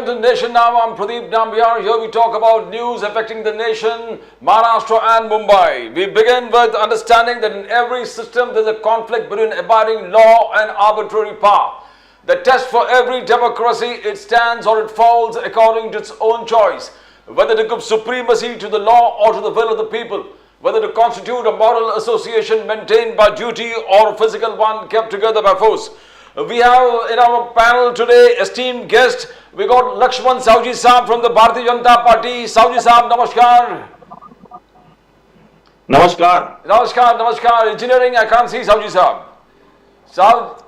welcome to Nation Now. I'm Pradeep Nambiar. Here we talk about news affecting the nation, Maharashtra and Mumbai. We begin with understanding that in every system there's a conflict between abiding law and arbitrary power. The test for every democracy, it stands or it falls according to its own choice, whether to give supremacy to the law or to the will of the people, whether to constitute a moral association maintained by duty or a physical one kept together by force. We have in our panel today esteemed guest. We got Lakshman Sahuji Saab from the Bharatiya Janata Party. Sahuji Saab, namaskar. Namaskar. Namaskar, namaskar. Engineering, I can't see Sahuji Saab. Saab,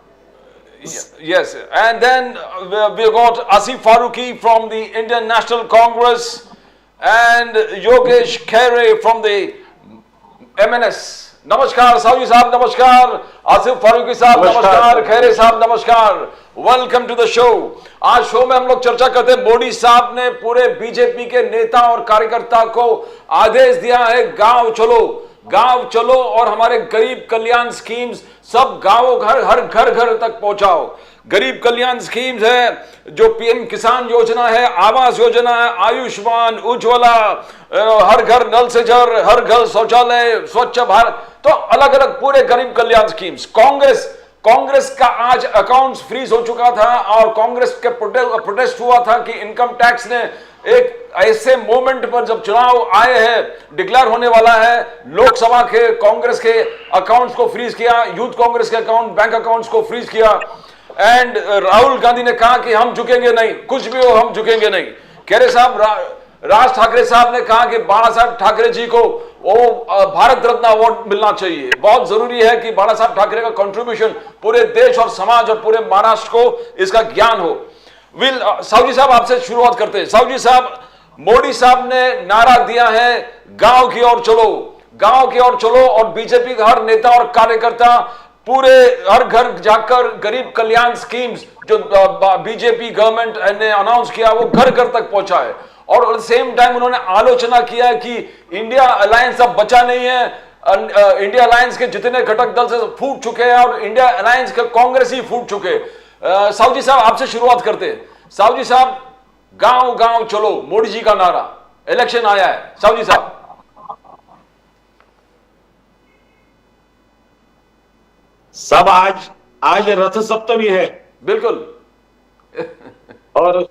yes. And then we got Asif Faruqi from the Indian National Congress and Yogesh Khaire from the MNS. नमस्कार साहू साहब, नमस्कार आसिफ फारूकी साहब, नमस्कार खैरे साहब, नमस्कार। Welcome to the show. आज show में हम लोग चर्चा करते हैं, मोदी साहब ने पूरे बीजेपी के नेता और कार्यकर्ता को आदेश दिया है, गांव चलो और हमारे गरीब कल्याण स्कीम्स सब गांवों हर घर तक पहुंचाओ। गरीब कल्याण स्कीम्स है, जो पीएम किसान योजना है, आवास योजना है, आयुष्मान, उज्ज्वला, हर घर नल से जल, हर घर शौचालय, स्वच्छ भारत, तो अलग अलग पूरे गरीब कल्याण स्कीम्स। कांग्रेस का आज अकाउंट्स फ्रीज हो चुका था और कांग्रेस के प्रोटेस्ट हुआ था कि इनकम टैक्स ने एक ऐसे मोमेंट पर जब चुनाव आए हैं, डिक्लेयर होने वाला है, लोकसभा के कांग्रेस के अकाउंट्स को फ्रीज किया, यूथ कांग्रेस के अकाउंट, बैंक अकाउंट्स को फ्रीज किया। एंड राहुल गांधी ने कहा कि हम झुकेंगे नहीं, कुछ भी हो हम झुकेंगे नहीं। खैरे साहब, राज ठाकरे साहब ने कहा कि बाला साहब ठाकरे जी को वो भारत रत्न अवार्ड मिलना चाहिए। बहुत जरूरी है कि बाला साहब ठाकरे का कंट्रीब्यूशन पूरे देश और समाज और पूरे महाराष्ट्र को इसका ज्ञान हो। साहू साहब, आपसे शुरुआत करते हैं। साहू साहब, मोदी साहब ने नारा दिया है गांव की ओर चलो, और बीजेपी का हर नेता और कार्यकर्ता पूरे हर घर जाकर गरीब कल्याण स्कीम्स जो बीजेपी गवर्नमेंट ने अनाउंस किया वो घर तक पहुंचा है। और सेम टाइम उन्होंने आलोचना किया है कि इंडिया अलायंस अब बचा नहीं है, इंडिया अलायंस के जितने घटक दल से फूट चुके हैं और इंडिया अलायंस के कांग्रेस ही फूट चुके। साहू जी साहब, आपसे शुरुआत करते हैं। साहू जी साहब, गांव चलो, मोदी जी का नारा, इलेक्शन आया है। साहू जी साहब, सब आज रथ सप्तमी है, बिल्कुल। और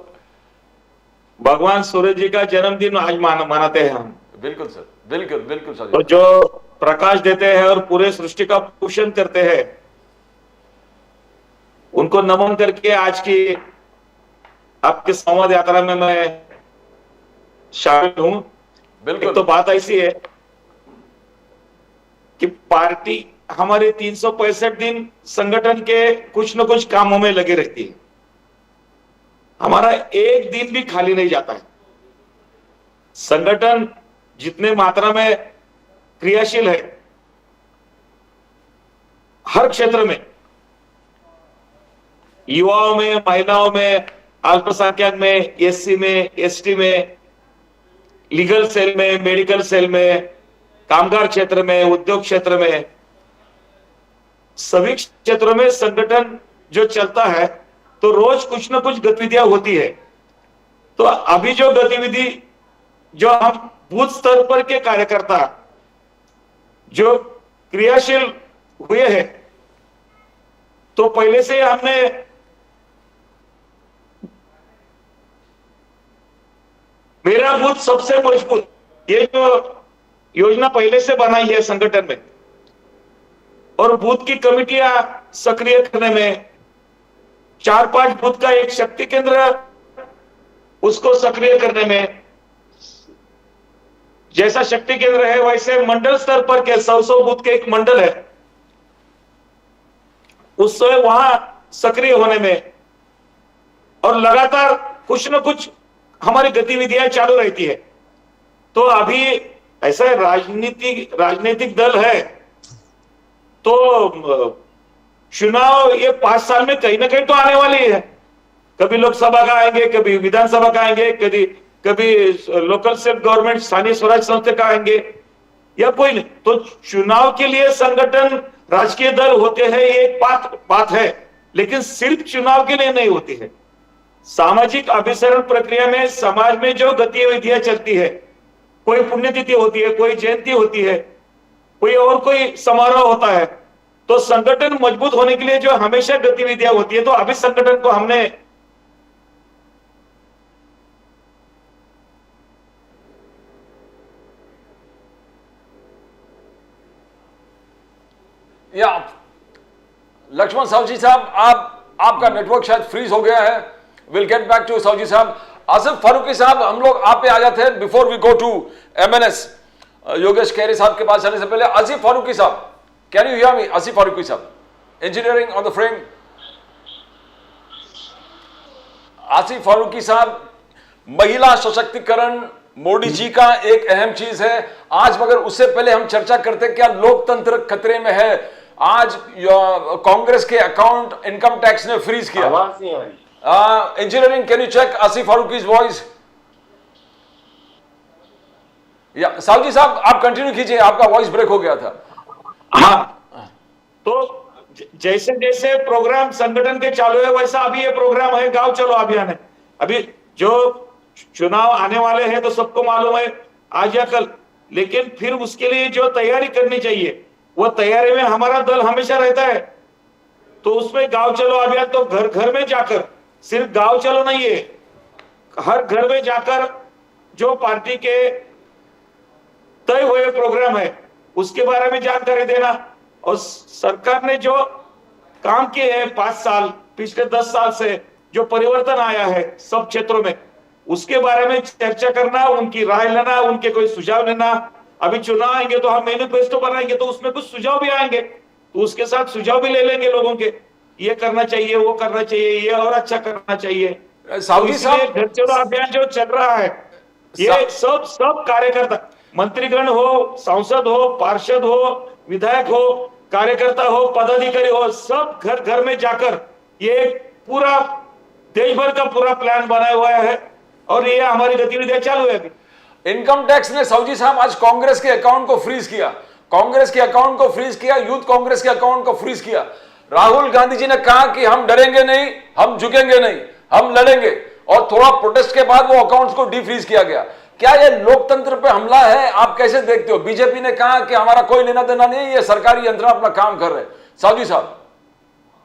भगवान सूर्य जी का जन्मदिन आज मनाते हैं हम। बिल्कुल सर, बिल्कुल सर। और जो प्रकाश देते हैं और पूरे सृष्टि का पोषण करते हैं, उनको नमन करके आज की आपके संवाद यात्रा में मैं शामिल हूं। बिल्कुल। एक तो बात ऐसी है कि पार्टी हमारे 365 दिन संगठन के कुछ न कुछ कामों में लगी रहती है, हमारा एक दिन भी खाली नहीं जाता है। संगठन जितने मात्रा में क्रियाशील है, हर क्षेत्र में, युवाओं में, महिलाओं में, अल्पसंख्यक में, एससी में, एसटी में, लीगल सेल में, मेडिकल सेल में, कामगार क्षेत्र में, उद्योग क्षेत्र में, सभी क्षेत्रों में संगठन जो चलता है तो रोज कुछ न कुछ गतिविधियां होती है। तो अभी जो गतिविधि जो हम बूथ स्तर पर के कार्यकर्ता जो क्रियाशील हुए हैं, तो पहले से हमने मेरा बूथ सबसे मजबूत, ये जो योजना पहले से बनाई है संगठन में, और बूथ की कमिटियां सक्रिय करने में, 4-5 बूथ का एक शक्ति केंद्र उसको सक्रिय करने में, जैसा शक्ति केंद्र है वैसे मंडल स्तर पर के 100 बूथ के एक मंडल है, उससे वहां सक्रिय होने में, और लगातार कुछ न कुछ हमारी गतिविधियां चालू रहती है। तो अभी ऐसा राजनीतिक दल है, तो चुनाव ये 5 साल में कहीं ना कहीं तो आने वाली है। कभी लोकसभा का आएंगे, कभी विधानसभा का आएंगे, कभी लोकल सेल्फ गवर्नमेंट, स्थानीय स्वराज संस्था का आएंगे, या कोई नहीं। तो चुनाव के लिए संगठन, राजकीय दल होते हैं, ये एक बात है, लेकिन सिर्फ चुनाव के लिए नहीं होती है। सामाजिक अभिसरण प्रक्रिया में समाज में जो गतिविधियां चलती है, कोई पुण्यतिथि होती है, कोई जयंती होती है, कोई और कोई समारोह होता है, तो संगठन मजबूत होने के लिए जो हमेशा गतिविधियां होती है, तो अभी संगठन को हमने या लक्ष्मण सावजी साहब, आपका नेटवर्क शायद फ्रीज हो गया है। Will get back to Saoji साहब। आसिफ फारूकी साहब, हम लोग आप पे आ जाते हैं before we go to MNS Yogesh Khaire साहब के पास जाने से पहले। आसिफ फारूकी साहब, can you hear me? Asif Farooqui साहब, engineering on the frame. Asif Farooqui साहब, महिला सशक्तिकरण मोदी जी का एक अहम चीज है आज, मगर उससे पहले हम चर्चा करते क्या लोकतंत्र खतरे में है। आज कांग्रेस के अकाउंट इनकम टैक्स ने फ्रीज किया। आवाज नहीं आ रही। Engineering, can you check Asif Farooqui's voice? या सावजी साहब आप कंटिन्यू कीजिए, आपका वॉइस ब्रेक हो गया था। हाँ, तो जैसे जैसे प्रोग्राम संगठन के चालू है, वैसा अभी ये प्रोग्राम है गांव चलो अभियान है। अभी जो चुनाव आने वाले हैं तो सबको मालूम है आज या कल, लेकिन फिर उसके लिए जो तैयारी करनी चाहिए वो तैयारी में हमारा दल हमेशा रहता है। तो उसमें गांव चलो अभियान तो घर घर में जाकर, सिर्फ गांव चलो नहीं है, हर घर में जाकर जो पार्टी के तय हुए प्रोग्राम है उसके बारे में जानकारी देना। और सरकार ने जो काम किए हैं 5 साल, पिछले 10 साल से जो परिवर्तन आया है सब क्षेत्रों में, उसके बारे में चर्चा करना, उनकी राय लेना, उनके कोई सुझाव लेना। अभी चुनाव आएंगे तो हम मैनिफेस्टो बनाएंगे तो उसमें कुछ सुझाव भी आएंगे, तो उसके साथ सुझाव भी ले लेंगे लोगों के, ये करना चाहिए, वो करना चाहिए, ये और अच्छा करना चाहिए। सावजी साहब, घर चलो अभियान जो चल रहा है, ये सब कार्यकर्ता, मंत्रीगण हो, सांसद हो, पार्षद हो, विधायक हो, कार्यकर्ता हो, पदाधिकारी हो, सब घर घर में जाकर ये पूरा देश भर का पूरा प्लान बनाया हुआ है और ये हमारी गतिविधियां चालू है। अभी इनकम टैक्स ने सावजी साहब आज कांग्रेस के अकाउंट को फ्रीज किया, कांग्रेस के अकाउंट को फ्रीज किया, यूथ कांग्रेस के अकाउंट को फ्रीज किया। राहुल गांधी जी ने कहा कि हम डरेंगे नहीं, हम झुकेंगे नहीं, हम लड़ेंगे, और थोड़ा प्रोटेस्ट के बाद वो अकाउंट्स को डीफ्रीज किया गया। क्या ये लोकतंत्र पे हमला है? आप कैसे देखते हो? बीजेपी ने कहा कि हमारा कोई लेना देना नहीं, ये सरकारी यंत्र अपना काम कर रहे हैं। सावजी साहब,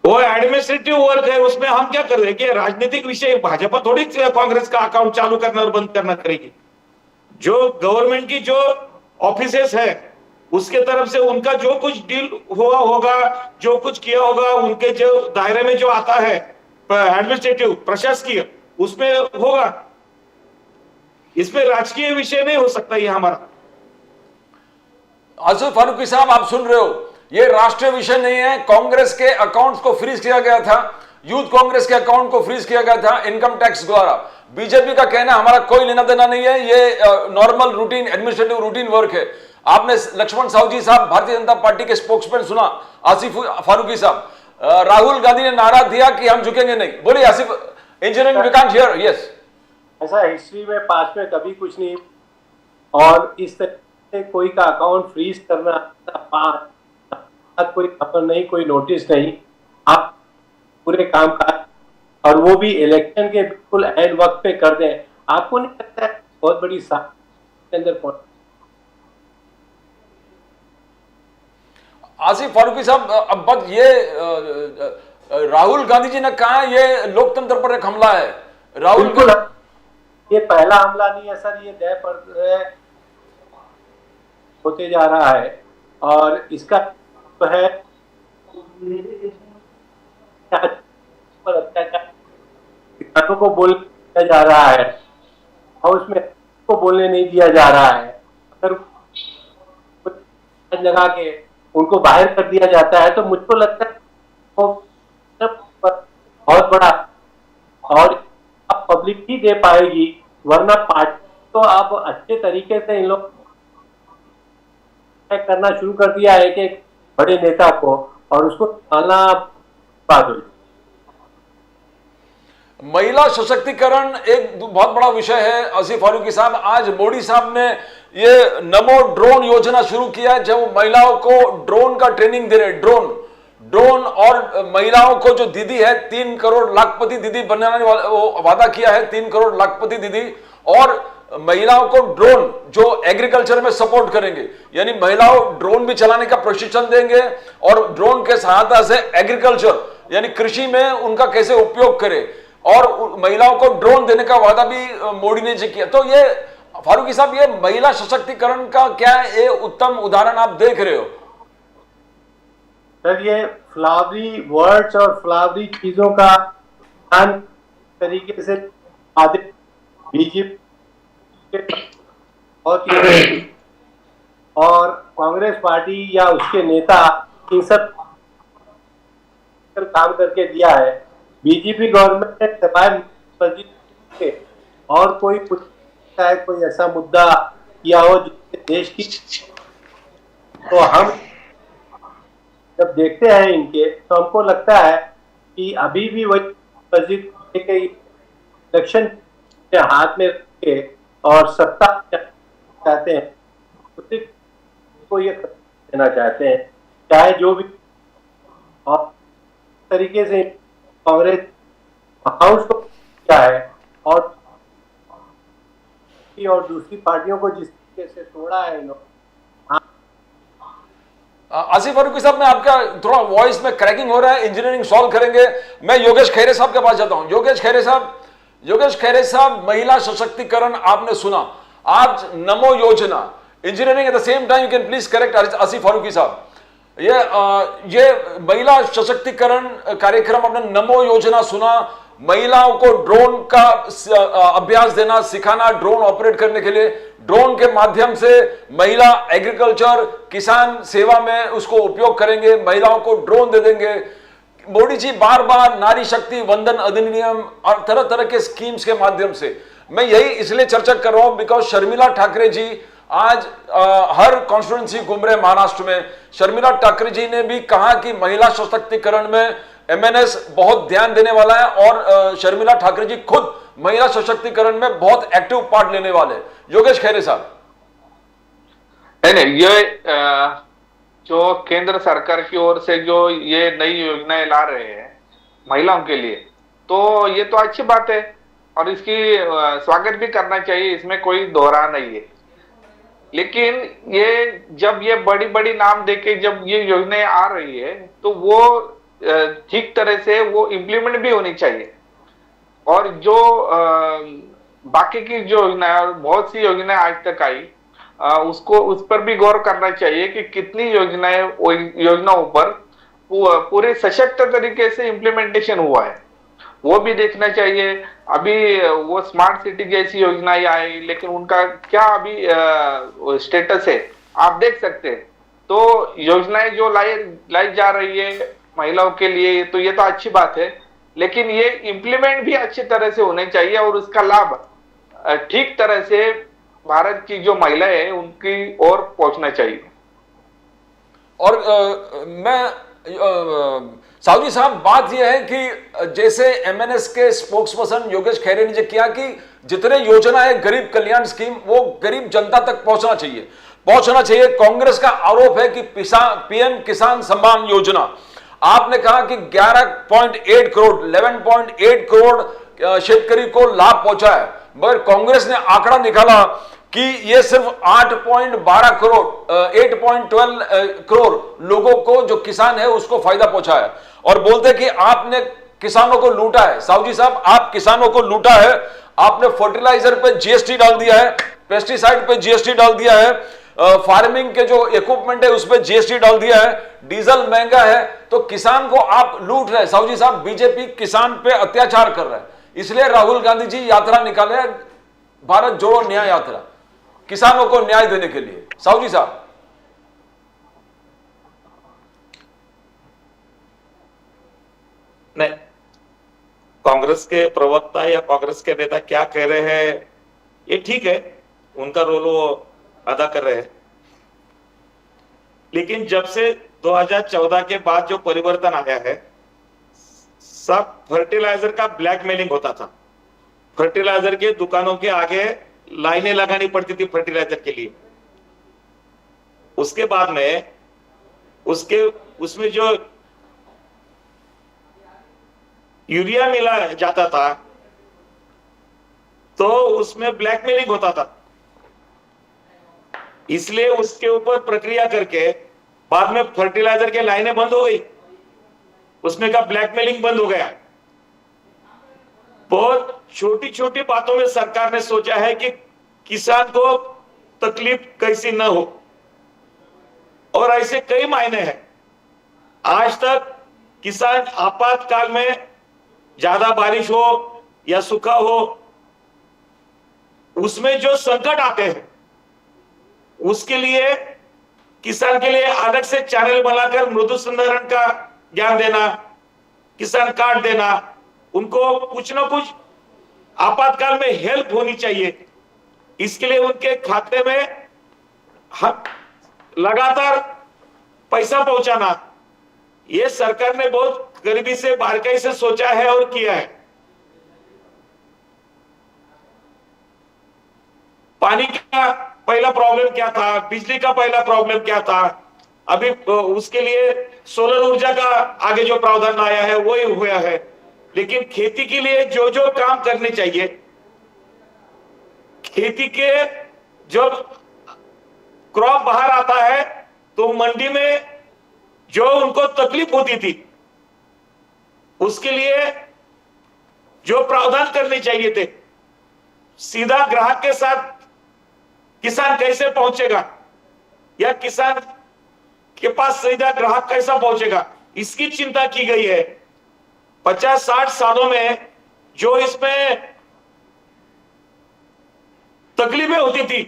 वो एडमिनिस्ट्रेटिव वर्क है, उसमें हम क्या कर रहे हैं कि राजनीतिक विषय, भाजपा थोड़ी कांग्रेस का अकाउंट चालू करना और बंद करना करेगी। जो गवर्नमेंट की जो ऑफिसेस है उसके तरफ से उनका जो कुछ डील हुआ होगा, जो कुछ किया होगा, उनके जो दायरे में जो आता है एडमिनिस्ट्रेटिव प्रशासकीय, उसमें होगा। इसमें राजकीय विषय नहीं हो सकता ये हमारा। आसिफ फारूकी साहब, आप सुन रहे हो, ये राष्ट्रीय विषय नहीं है। कांग्रेस के अकाउंट्स को फ्रीज किया गया था, यूथ कांग्रेस के अकाउंट को फ्रीज किया गया था इनकम टैक्स द्वारा। बीजेपी का कहना हमारा कोई लेना देना नहीं है, ये normal routine administrative routine work है। आपने लक्ष्मण सावजी साहब, भारतीय जनता पार्टी के स्पोक्समैन सुना, आसिफ फारूकी साहब, राहुल गांधी ने नारा दिया कि हम झुकेंगे नहीं। बोलिए Asif, engineering we can't hear. Yes, ऐसा हिस्ट्री में पास्ट में कभी कुछ नहीं, और इस तरह से कोई का अकाउंट फ्रीज करना कोई खबर नहीं, कोई नोटिस नहीं, आप पूरे काम काज और वो भी इलेक्शन के बिल्कुल एंड वक्त पे कर दें, आपको नहीं लगता है बहुत बड़ी के अंदर पहुंच? आसिफ फारूकी साहब, अब बस ये राहुल गांधी जी ने कहा ये लोकतंत्र पर एक हमला है। राहुल बिल्कुल, ये पहला हमला नहीं है सर, ये दय पर होते जा रहा है, और इसका तो है किसानों को बोलने जा रहा है और उसमें को बोलने नहीं दिया जा रहा है। अगर लगा के उनको बाहर कर दिया जाता है तो मुझको लगता है वो बहुत बड़ा, और अब पब्लिक ही दे पाएगी, वरना पार्टी तो अब अच्छे तरीके से इन लोग करना शुरू कर दिया है कि एक बड़े नेता को, और उसको डालना बात हुई। महिला सशक्तिकरण एक बहुत बड़ा विषय है। आसिफ फारूकी साहब, आज मोदी साहब ने ये नमो ड्रोन योजना शुरू किया है, जब महिलाओं को ड्रोन का ट्रेनिंग दे रहे, ड्रोन और महिलाओं को जो दीदी है 3 करोड़ लाखपति दीदी बनाने वाला वो वादा किया है, 3 करोड़ लाखपति दीदी, और महिलाओं को ड्रोन जो एग्रीकल्चर में सपोर्ट करेंगे, यानी महिलाओं ड्रोन भी चलाने का प्रशिक्षण देंगे और ड्रोन के सहायता से एग्रीकल्चर यानी कृषि में उनका कैसे उपयोग करें, और महिलाओं को ड्रोन देने का वादा भी मोदी ने जी किया। तो ये फारूकी साहब, ये महिला सशक्तिकरण का क्या ये उत्तम उदाहरण आप देख रहे हो? सर, ये फ्लावरी वर्ड्स और फ्लावरी चीजों का तरीके से बीजेपी बहुत ही और कांग्रेस पार्टी या उसके नेता इन सब काम करके दिया है। बीजेपी गवर्नमेंट ने सफाई और कोई कोई ऐसा मुद्दा किया हो जिससे देश की, तो हम जब देखते हैं इनके तो हमको लगता है कि अभी भी वही इलेक्शन के हाथ में रखे और सत्ता चाहते हैं, उसी को ये देना चाहते हैं, चाहे जो भी। और तरीके से कांग्रेस हाउस को क्या है और दूसरी पार्टियों को जिस तरीके से तोड़ा है इन्होंने। आसिफ फारूकी साहब, मैं आपका थोड़ा वॉइस में क्रैकिंग हो रहा है, इंजीनियरिंग सॉल्व करेंगे। मैं योगेश खैरे साहब के पास जाता हूं। योगेश खैरे साहब, महिला सशक्तिकरण आपने सुना, आज नमो योजना, engineering at the same time, you can please correct Asif Farooqui साहब। ये महिला सशक्तिकरण कार्यक्रम आपने नमो योजना सुना, महिलाओं को ड्रोन का अभ्यास देना, सिखाना, ड्रोन ऑपरेट करने के लिए, ड्रोन के माध्यम से महिला एग्रीकल्चर किसान सेवा में उसको उपयोग करेंगे, महिलाओं को ड्रोन दे देंगे। मोदी जी बार बार नारी शक्ति वंदन अधिनियम और तरह तरह के स्कीम्स के माध्यम से, मैं यही इसलिए चर्चा कर रहा हूं बिकॉज शर्मिला ठाकरे जी आज हर कॉन्स्टिट्यूंसी घूम रहे महाराष्ट्र में। शर्मिला ठाकरे जी ने भी कहा कि महिला सशक्तिकरण में एमएनएस बहुत ध्यान देने वाला है और शर्मिला ठाकरे जी खुद महिला सशक्तिकरण में बहुत एक्टिव पार्ट लेने वाले हैं। योगेश खैरे साहब, नहीं, ये जो केंद्र सरकार की ओर से जो ये नई योजनाएं ला रहे हैं महिलाओं के लिए, तो ये तो अच्छी बात है और इसकी स्वागत भी करना चाहिए, इसमें कोई दोहरा नहीं है। लेकिन ये जब ये बड़ी बड़ी नाम देके जब ये योजनाएं आ रही है तो वो ठीक तरह से वो इम्प्लीमेंट भी होनी चाहिए। और जो बाकी की जो योजना है, बहुत सी योजनाएं आज तक आई, उसको उस पर भी गौर करना चाहिए कि कितनी योजनाओं पर पूरे सशक्त तरीके से इम्प्लीमेंटेशन हुआ है, वो भी देखना चाहिए। अभी वो स्मार्ट सिटी जैसी योजनाएं आई, लेकिन उनका क्या अभी स्टेटस है आप देख सकते हैं। तो योजनाएं जो लाई जा रही है महिलाओं के लिए, तो ये तो अच्छी बात है, लेकिन ये इम्प्लीमेंट भी अच्छी तरह से होने चाहिए और उसका लाभ ठीक तरह से भारत की जो महिलाएं हैं उनकी ओर पहुंचना चाहिए। और साहू साहब, बात यह है कि जैसे एमएनएस के स्पोक्स पर्सन योगेश खैरे ने जो किया कि जितने योजना है गरीब कल्याण स्कीम वो गरीब जनता तक पहुंचना चाहिए। कांग्रेस का आरोप है कि पीएम किसान सम्मान योजना, आपने कहा कि 11.8 करोड़ 11.8 करोड़ शेतकरी को लाभ पहुंचा है, मगर कांग्रेस ने आंकड़ा निकाला कि ये सिर्फ 8.12 करोड़ 8.12 करोड़ लोगों को जो किसान है उसको फायदा पहुंचा है। और बोलते कि आपने किसानों को लूटा है। साहू जी साहब, आप किसानों को लूटा है, आपने फर्टिलाइजर पे जीएसटी डाल दिया है, पेस्टिसाइड पे जीएसटी डाल दिया है, फार्मिंग के जो इक्विपमेंट है उस पर जीएसटी डाल दिया है, डीजल महंगा है, तो किसान को आप लूट रहे हैं। साहू जी साहब, बीजेपी किसान पे अत्याचार कर रहा है, इसलिए राहुल गांधी जी यात्रा निकाले, भारत जोड़ो न्याय यात्रा, किसानों को न्याय देने के लिए। साहू जी साहब, नहीं, कांग्रेस के प्रवक्ता या कांग्रेस के नेता क्या कह रहे हैं ये ठीक है, उनका रोल वो अदा कर रहे हैं, लेकिन जब से 2014 के बाद जो परिवर्तन आया है, सब फर्टिलाइजर का ब्लैकमेलिंग होता था। फर्टिलाइजर के दुकानों के आगे लाइनें लगानी पड़ती थी फर्टिलाइजर के लिए। उसके बाद में उसमें जो यूरिया मिला जाता था तो उसमें ब्लैकमेलिंग होता था, इसलिए उसके ऊपर प्रक्रिया करके बाद में फर्टिलाइजर के लाइनें बंद हो गई, उसमें का ब्लैकमेलिंग बंद हो गया। बहुत छोटी छोटी बातों में सरकार ने सोचा है कि किसान को तकलीफ कैसी न हो, और ऐसे कई मायने हैं। आज तक किसान आपातकाल में ज्यादा बारिश हो या सूखा हो, उसमें जो संकट आते हैं उसके लिए किसान के लिए अलग से चैनल बनाकर मृदु संधारण का ज्ञान देना, किसान कार्ड देना, उनको कुछ ना कुछ आपातकाल में हेल्प होनी चाहिए। इसके लिए उनके खाते में लगातार पैसा पहुंचाना, ये सरकार ने बहुत गरीबी से बारीकाई से सोचा है और किया है। पानी का पहला प्रॉब्लम क्या था, बिजली का पहला प्रॉब्लम क्या था, अभी उसके लिए सोलर ऊर्जा का आगे जो प्रावधान आया है वो ही हुआ है। लेकिन खेती के लिए जो जो काम करने चाहिए, खेती के जब क्रॉप बाहर आता है तो मंडी में जो उनको तकलीफ होती थी उसके लिए जो प्रावधान करने चाहिए थे, सीधा ग्राहक के साथ किसान कैसे पहुंचेगा या किसान के पास सीधा ग्राहक कैसा पहुंचेगा, इसकी चिंता की गई है। 50-60 सालों में जो इसमें तकलीफें होती थी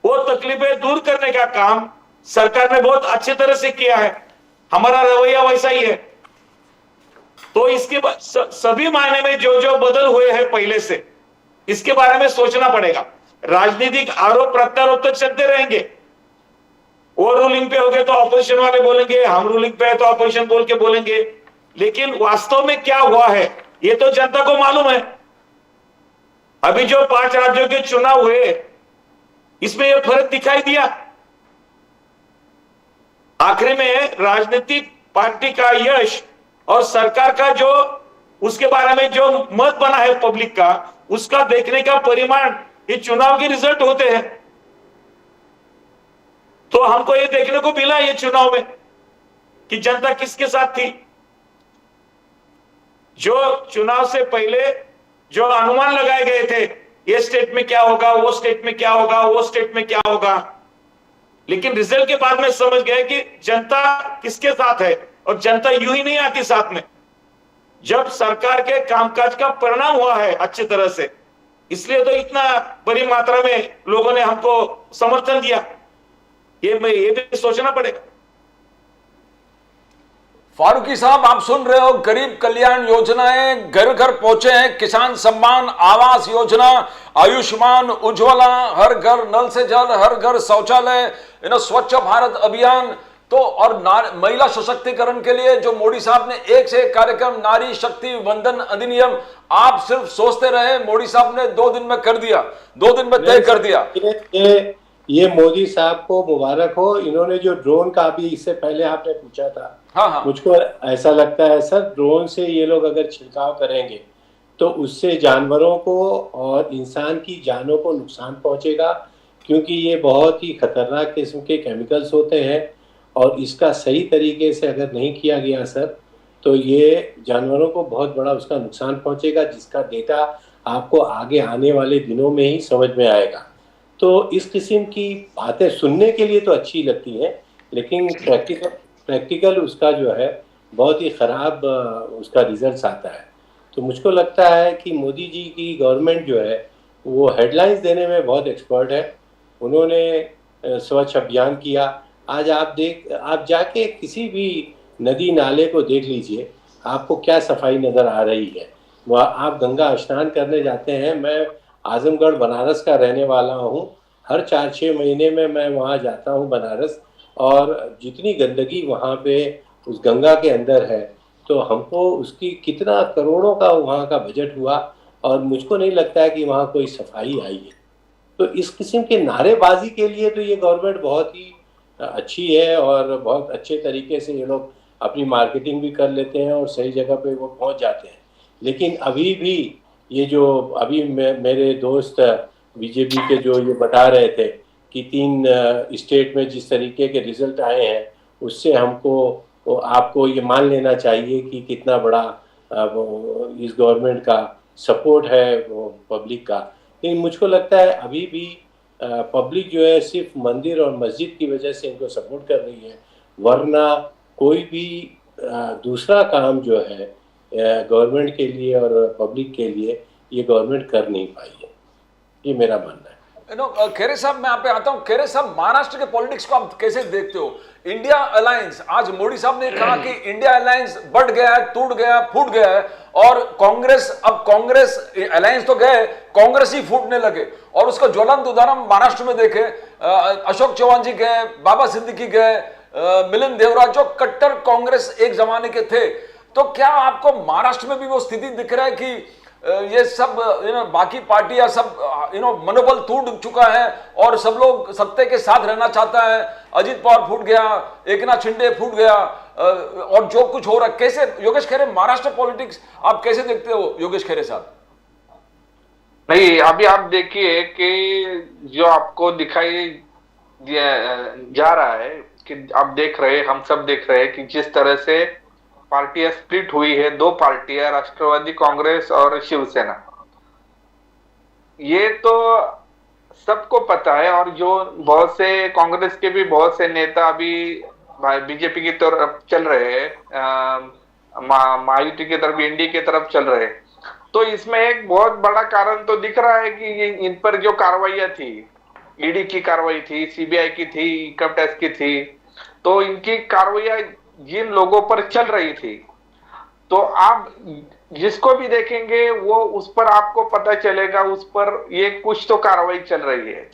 वो तकलीफें दूर करने का काम सरकार ने बहुत अच्छी तरह से किया है। हमारा रवैया वैसा ही है। तो इसके सभी मायने में जो जो बदल हुए हैं पहले से, इसके बारे में सोचना पड़ेगा। राजनीतिक आरोप प्रत्यारोप तो चलते रहेंगे, वो रूलिंग पे हो गए तो ऑपोजिशन वाले बोलेंगे, हम रूलिंग पे है तो ऑपोजिशन बोल के बोलेंगे, लेकिन वास्तव में क्या हुआ है ये तो जनता को मालूम है। अभी जो 5 राज्यों के चुनाव हुए इसमें यह फर्क दिखाई दिया। आखिरी में राजनीतिक पार्टी का यश और सरकार का जो उसके बारे में जो मत बना है पब्लिक का, उसका देखने का परिमाण ये चुनाव के रिजल्ट होते हैं। तो हमको ये देखने को मिला ये चुनाव में कि जनता किसके साथ थी। जो चुनाव से पहले जो अनुमान लगाए गए थे, ये स्टेट में क्या होगा, वो स्टेट में क्या होगा, वो स्टेट में क्या होगा, लेकिन रिजल्ट के बाद में समझ गए कि जनता किसके साथ है। और जनता यूं ही नहीं आती साथ में, जब सरकार के कामकाज का परिणाम हुआ है अच्छी तरह से, इसलिए तो इतना बड़ी मात्रा में लोगों ने हमको समर्थन दिया। ये भी सोचना पड़ेगा। फारूकी साहब, आप सुन रहे हो, गरीब कल्याण योजनाएं घर घर पहुंचे हैं। किसान सम्मान आवास योजना, आयुष्मान उज्ज्वला, हर घर नल से जल, हर घर शौचालय, स्वच्छ भारत अभियान, तो और महिला सशक्तिकरण के लिए जो मोदी साहब ने एक से एक कार्यक्रम, नारी शक्ति वंदन अधिनियम, आप सिर्फ सोचते रहे, मोदी साहब ने 2 दिन में कर दिया, 2 दिन में तय कर दिया। ये मोदी साहब को मुबारक हो। इन्होंने जो ड्रोन का भी इससे पहले आपने पूछा था, हाँ। मुझको ऐसा लगता है सर, ड्रोन से ये लोग अगर छिड़काव करेंगे तो उससे जानवरों को और इंसान की जानों को नुकसान पहुंचेगा, क्योंकि ये बहुत ही खतरनाक किस्म के केमिकल्स होते हैं। और इसका सही तरीके से अगर नहीं किया गया सर, तो ये जानवरों को बहुत बड़ा उसका नुकसान पहुंचेगा, जिसका डेटा आपको आगे आने वाले दिनों में ही समझ में आएगा। तो इस किस्म की बातें सुनने के लिए तो अच्छी लगती हैं, लेकिन प्रैक्टिकल उसका जो है बहुत ही ख़राब उसका रिजल्ट आता है। तो मुझको लगता है कि मोदी जी की गवर्नमेंट जो है वो हेडलाइंस देने में बहुत एक्सपर्ट है। उन्होंने स्वच्छ अभियान किया। आज आप जाके किसी भी नदी नाले को देख लीजिए, आपको क्या सफाई नज़र आ रही है। वह आप गंगा स्नान करने जाते हैं, मैं आजमगढ़ बनारस का रहने वाला हूँ, हर 4-6 महीने में मैं वहाँ जाता हूँ बनारस, और जितनी गंदगी वहाँ पे उस गंगा के अंदर है, तो हमको उसकी कितना करोड़ों का वहाँ का बजट हुआ, और मुझको नहीं लगता है कि वहाँ कोई सफाई आई है। तो इस किस्म के नारेबाजी के लिए तो ये गवर्नमेंट बहुत ही अच्छी है और बहुत अच्छे तरीके से ये लोग अपनी मार्केटिंग भी कर लेते हैं और सही जगह पे वो पहुंच जाते हैं। लेकिन अभी भी ये जो अभी मेरे दोस्त बीजेपी के जो ये बता रहे थे कि 3 स्टेट में जिस तरीके के रिजल्ट आए हैं, उससे हमको आपको ये मान लेना चाहिए कि कितना बड़ा इस गवर्नमेंट का सपोर्ट है पब्लिक का। लेकिन मुझको लगता है अभी भी पब्लिक जो है सिर्फ मंदिर और मस्जिद की वजह से इनको सपोर्ट कर रही है, वरना कोई भी दूसरा काम जो है गवर्नमेंट के लिए और पब्लिक के लिए ये गवर्नमेंट कर नहीं पाई है। ये मेरा मानना है। खेरे साहब, मैं आप पे आता हूं। खेरे साहब, महाराष्ट्र के पॉलिटिक्स को आप कैसे देखते हो? इंडिया अलायंस, आज मोदी साहब ने कहा कि इंडिया अलायंस बढ़ गया है, टूट गया, फूट गया है, और कांग्रेस, अब कांग्रेस अलायंस तो गए, कांग्रेस ही फूटने लगे। और उसका ज्वलंत उदाहरण महाराष्ट्र में देखे, अशोक चौहान जी गए, बाबा सिद्दीकी गए, मिलिंद देवरा, जो कट्टर कांग्रेस एक जमाने के थे। तो क्या आपको महाराष्ट्र में भी वो स्थिति दिख रहा है कि ये सब बाकी पार्टियां सब मनोबल टूट चुका है और सब लोग सत्ता के साथ रहना चाहता है? अजित पवार फूट गया, एकनाथ शिंदे फूट गया, और जो कुछ हो रहा है, कैसे योगेश खैरे महाराष्ट्र पॉलिटिक्स आप कैसे देखते हो योगेश खैरे साहब? नहीं, अभी आप देखिए कि जो आपको दिखाई जा रहा है कि आप देख रहे, हम सब देख रहे हैं कि जिस तरह से पार्टियां स्प्लिट हुई है, 2 पार्टियां, राष्ट्रवादी कांग्रेस और शिवसेना, ये तो सबको पता है। और जो बहुत से कांग्रेस के भी बहुत से नेता अभी बीजेपी की तरफ चल रहे हैं, महायुति की तरफ, एनडीए की तरफ चल रहे हैं। तो इसमें एक बहुत बड़ा कारण तो दिख रहा है कि इन पर जो कार्रवाइयां थी, ईडी की कार्रवाई थी, सीबीआई की थी, इनकम टैक्स की थी, तो इनकी कार्रवाइयां जिन लोगों पर चल रही थी, तो आप जिसको भी देखेंगे वो उस पर आपको पता चलेगा, उस पर ये कुछ तो कार्रवाई चल रही है।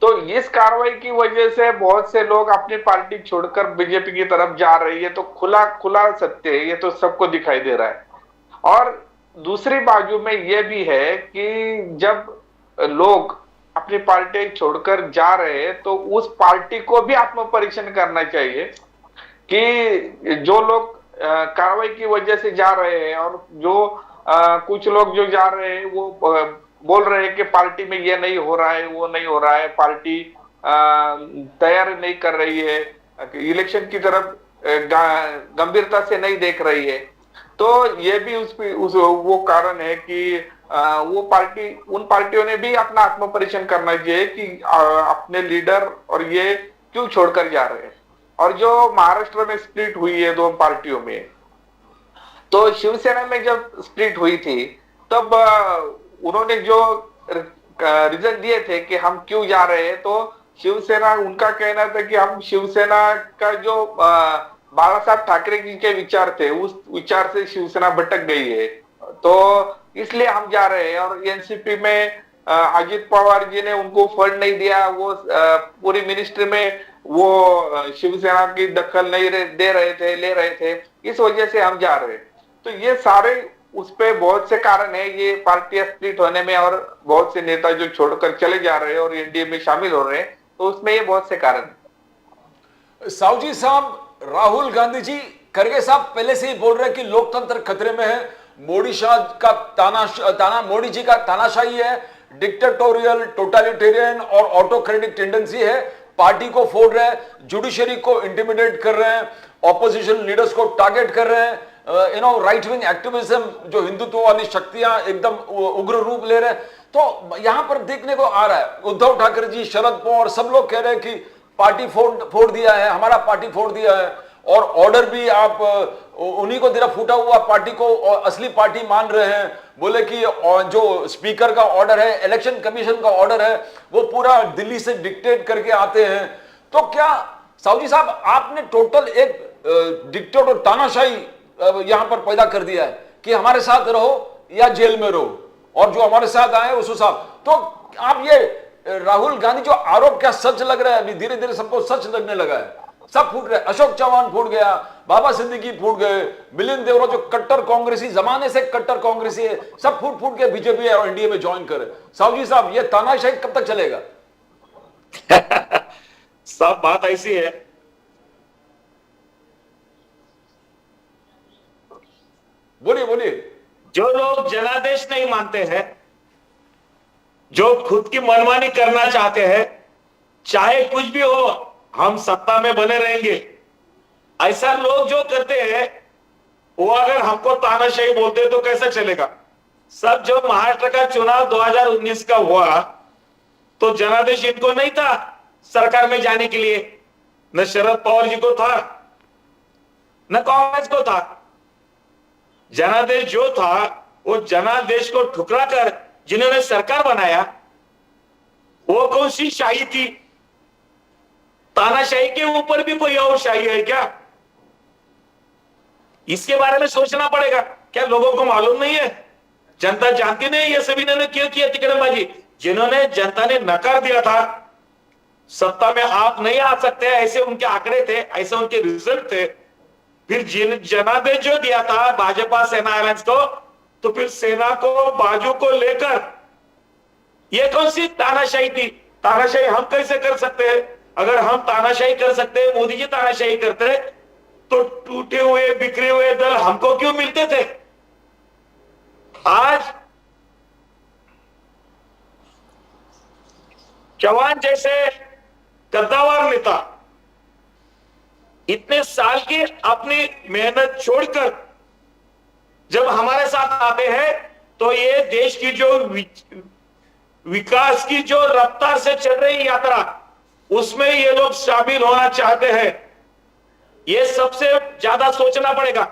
तो इस कार्रवाई की वजह से बहुत से लोग अपनी पार्टी छोड़कर बीजेपी की तरफ जा रही है। तो खुला खुला सत्य है, ये तो सबको दिखाई दे रहा है। और दूसरी बाजू में ये भी है कि जब लोग अपनी पार्टी छोड़कर जा रहे हैं तो उस पार्टी को भी आत्मपरीक्षण करना चाहिए कि जो लोग कार्रवाई की वजह से जा रहे हैं और जो कुछ लोग जो जा रहे हैं वो बोल रहे हैं कि पार्टी में ये नहीं हो रहा है, वो नहीं हो रहा है, पार्टी तैयारी नहीं कर रही है, इलेक्शन की तरफ गंभीरता से नहीं देख रही है। तो ये भी वो कारण है कि वो पार्टी, उन पार्टियों ने भी अपना आत्मपरीक्षण करना चाहिए कि अपने लीडर और ये क्यों छोड़कर जा रहे हैं। और जो महाराष्ट्र में स्प्लिट हुई है 2 पार्टियों में, तो शिवसेना में जब स्प्लिट हुई थी तब उन्होंने जो रीजन दिए थे कि हम क्यों जा रहे हैं, तो शिवसेना, उनका कहना था कि हम शिवसेना का जो बाला साहब ठाकरे जी के विचार थे, उस विचार से शिवसेना भटक गई है, तो इसलिए हम जा रहे हैं। और एनसीपी में अजित पवार जी ने उनको फंड नहीं दिया, वो पूरी मिनिस्ट्री में वो शिवसेना की दखल नहीं दे रहे थे, ले रहे थे, इस वजह से हम जा रहे हैं। तो ये सारे उस पे बहुत से कारण है, ये पार्टियां स्प्लिट होने में, और बहुत से नेता जो छोड़कर चले जा रहे हैं और एनडीए में शामिल हो रहे हैं, तो उसमें ये बहुत से कारण है। साहू साहब, राहुल गांधी जी, खड़गे साहब पहले से ही बोल रहे हैं कि लोकतंत्र खतरे में है, मोदी शाह का मोदी जी का तानाशाही है, डिक्टेटोरियल, टोटलिटेरियन और ऑटोक्रेटिक टेंडेंसी है, पार्टी को फोड़ रहे हैं, जुडिशरी को इंटिमिडेट कर रहे हैं, ऑपोजिशन लीडर्स को टारगेट कर रहे हैं, राइट विंग एक्टिविज्म, जो हिंदुत्व वाली शक्तियां एकदम उग्र रूप ले रहे हैं। तो यहां पर देखने को आ रहा है, उद्धव ठाकरे जी, शरद पवार, सब लोग कह रहे हैं कि पार्टी फोड़ दिया है, हमारा पार्टी फोड़ दिया है, और ऑर्डर भी आप उन्हीं को दिया, फूटा हुआ पार्टी को असली पार्टी मान रहे हैं। बोले कि जो स्पीकर का ऑर्डर है, इलेक्शन कमीशन का ऑर्डर है, वो पूरा दिल्ली से डिक्टेट करके आते हैं। तो क्या साहू जी साहब, आपने टोटल एक डिक्टेट और तानाशाही यहां पर पैदा कर दिया है कि हमारे साथ रहो या जेल में रहो, और जो हमारे साथ आए उस हिसाब। तो आप ये राहुल गांधी जो आरोप, क्या सच लग रहा है? अभी धीरे धीरे सबको सच लगने लगा है, सब फूट रहे। अशोक चौहान फूट गया, बाबा सिद्दीकी फूट गए, मिलिंद देवरा जो कट्टर कांग्रेसी, जमाने से कट्टर कांग्रेसी है, सब फूट के बीजेपी और एनडीए में ज्वाइन करे। साहू जी साहब, ये तानाशाही कब तक चलेगा? सब बात ऐसी है, बोलिए बोलिए। जो लोग जनादेश नहीं मानते हैं, जो खुद की मनमानी करना चाहते हैं, चाहे कुछ भी हो हम सत्ता में बने रहेंगे, ऐसा लोग जो करते हैं, वो अगर हमको तानाशाही बोलते हैं तो कैसा चलेगा? सब जो महाराष्ट्र का चुनाव 2019 का हुआ तो जनादेश इनको नहीं था सरकार में जाने के लिए, न शरद पवार जी को था न कांग्रेस को था। जनादेश जो था वो जनादेश को ठुकरा कर जिन्होंने सरकार बनाया, वो कौन सी शाही थी? तानाशाही के ऊपर भी कोई और शाही है क्या? इसके बारे में सोचना पड़ेगा। क्या लोगों को मालूम नहीं है? जनता जानती नहीं ये सभी ने क्यों किया तिकड़मबाजी? जिन्होंने जनता ने नकार दिया था सत्ता में आप नहीं आ सकते, ऐसे उनके आंकड़े थे, ऐसे उनके रिजल्ट थे। फिर जनादेश जो दिया था भाजपा सेना अलायंस को, तो फिर सेना को बाजू को लेकर ये कौन सी तानाशाही थी? तानाशाही हम कैसे कर सकते हैं? अगर हम तानाशाही कर सकते हैं, मोदी जी तानाशाही करते, तो टूटे हुए बिखरे हुए दल हमको क्यों मिलते थे? आज चौहान जैसे कद्दावर नेता इतने साल की अपनी मेहनत छोड़कर जब हमारे साथ आते हैं, तो ये देश की जो विकास की जो रफ्तार से चल रही यात्रा, उसमें ये लोग शामिल होना चाहते हैं। ये सबसे ज्यादा सोचना पड़ेगा।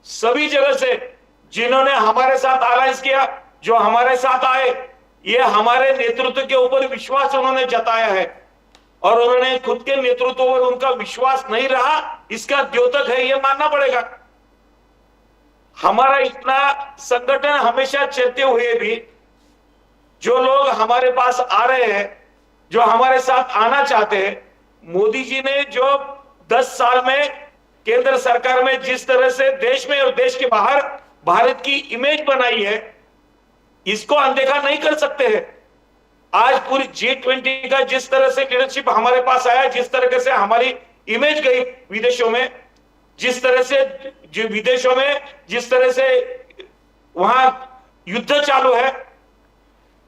सभी जगह से जिन्होंने हमारे साथ अलायंस किया, जो हमारे साथ आए, ये हमारे नेतृत्व के ऊपर विश्वास उन्होंने जताया है, और उन्होंने खुद के नेतृत्व पर उनका विश्वास नहीं रहा, इसका द्योतक है, ये मानना पड़ेगा। हमारा इतना संगठन हमेशा चलते हुए भी जो लोग हमारे पास आ रहे हैं, जो हमारे साथ आना चाहते हैं, मोदी जी ने जो 10 साल में केंद्र सरकार में जिस तरह से देश में और देश के बाहर भारत की इमेज बनाई है, इसको अनदेखा नहीं कर सकते हैं। आज पूरी G20 का जिस तरह से लीडरशिप हमारे पास आया, जिस तरह से हमारी इमेज गई विदेशों में, जिस तरह से विदेशों में जिस तरह से वहां युद्ध चालू है,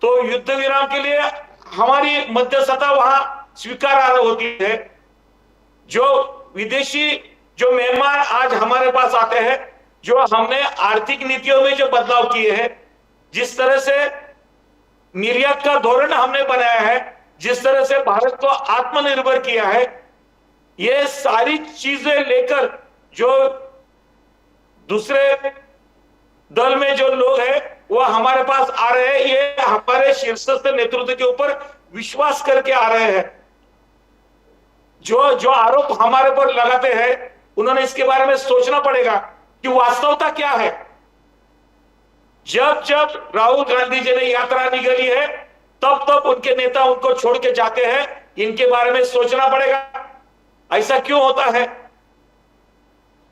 तो युद्ध विराम के लिए हमारी मध्यस्थता वहां स्वीकार होती है। जो विदेशी जो मेहमान आज हमारे पास आते हैं, जो हमने आर्थिक नीतियों में जो बदलाव किए हैं, जिस तरह से निर्यात का धोरण हमने बनाया है, जिस तरह से भारत को आत्मनिर्भर किया है, ये सारी चीजें लेकर जो दूसरे दल में जो लोग हैं वो हमारे पास आ रहे हैं, ये हमारे शीर्षस्थ नेतृत्व के ऊपर विश्वास करके आ रहे हैं। जो जो आरोप हमारे पर लगाते हैं, उन्होंने इसके बारे में सोचना पड़ेगा कि वास्तवता क्या है। जब जब राहुल गांधी जी ने यात्रा निकाली है, तब तब उनके नेता उनको छोड़ के जाते हैं। इनके बारे में सोचना पड़ेगा, ऐसा क्यों होता है।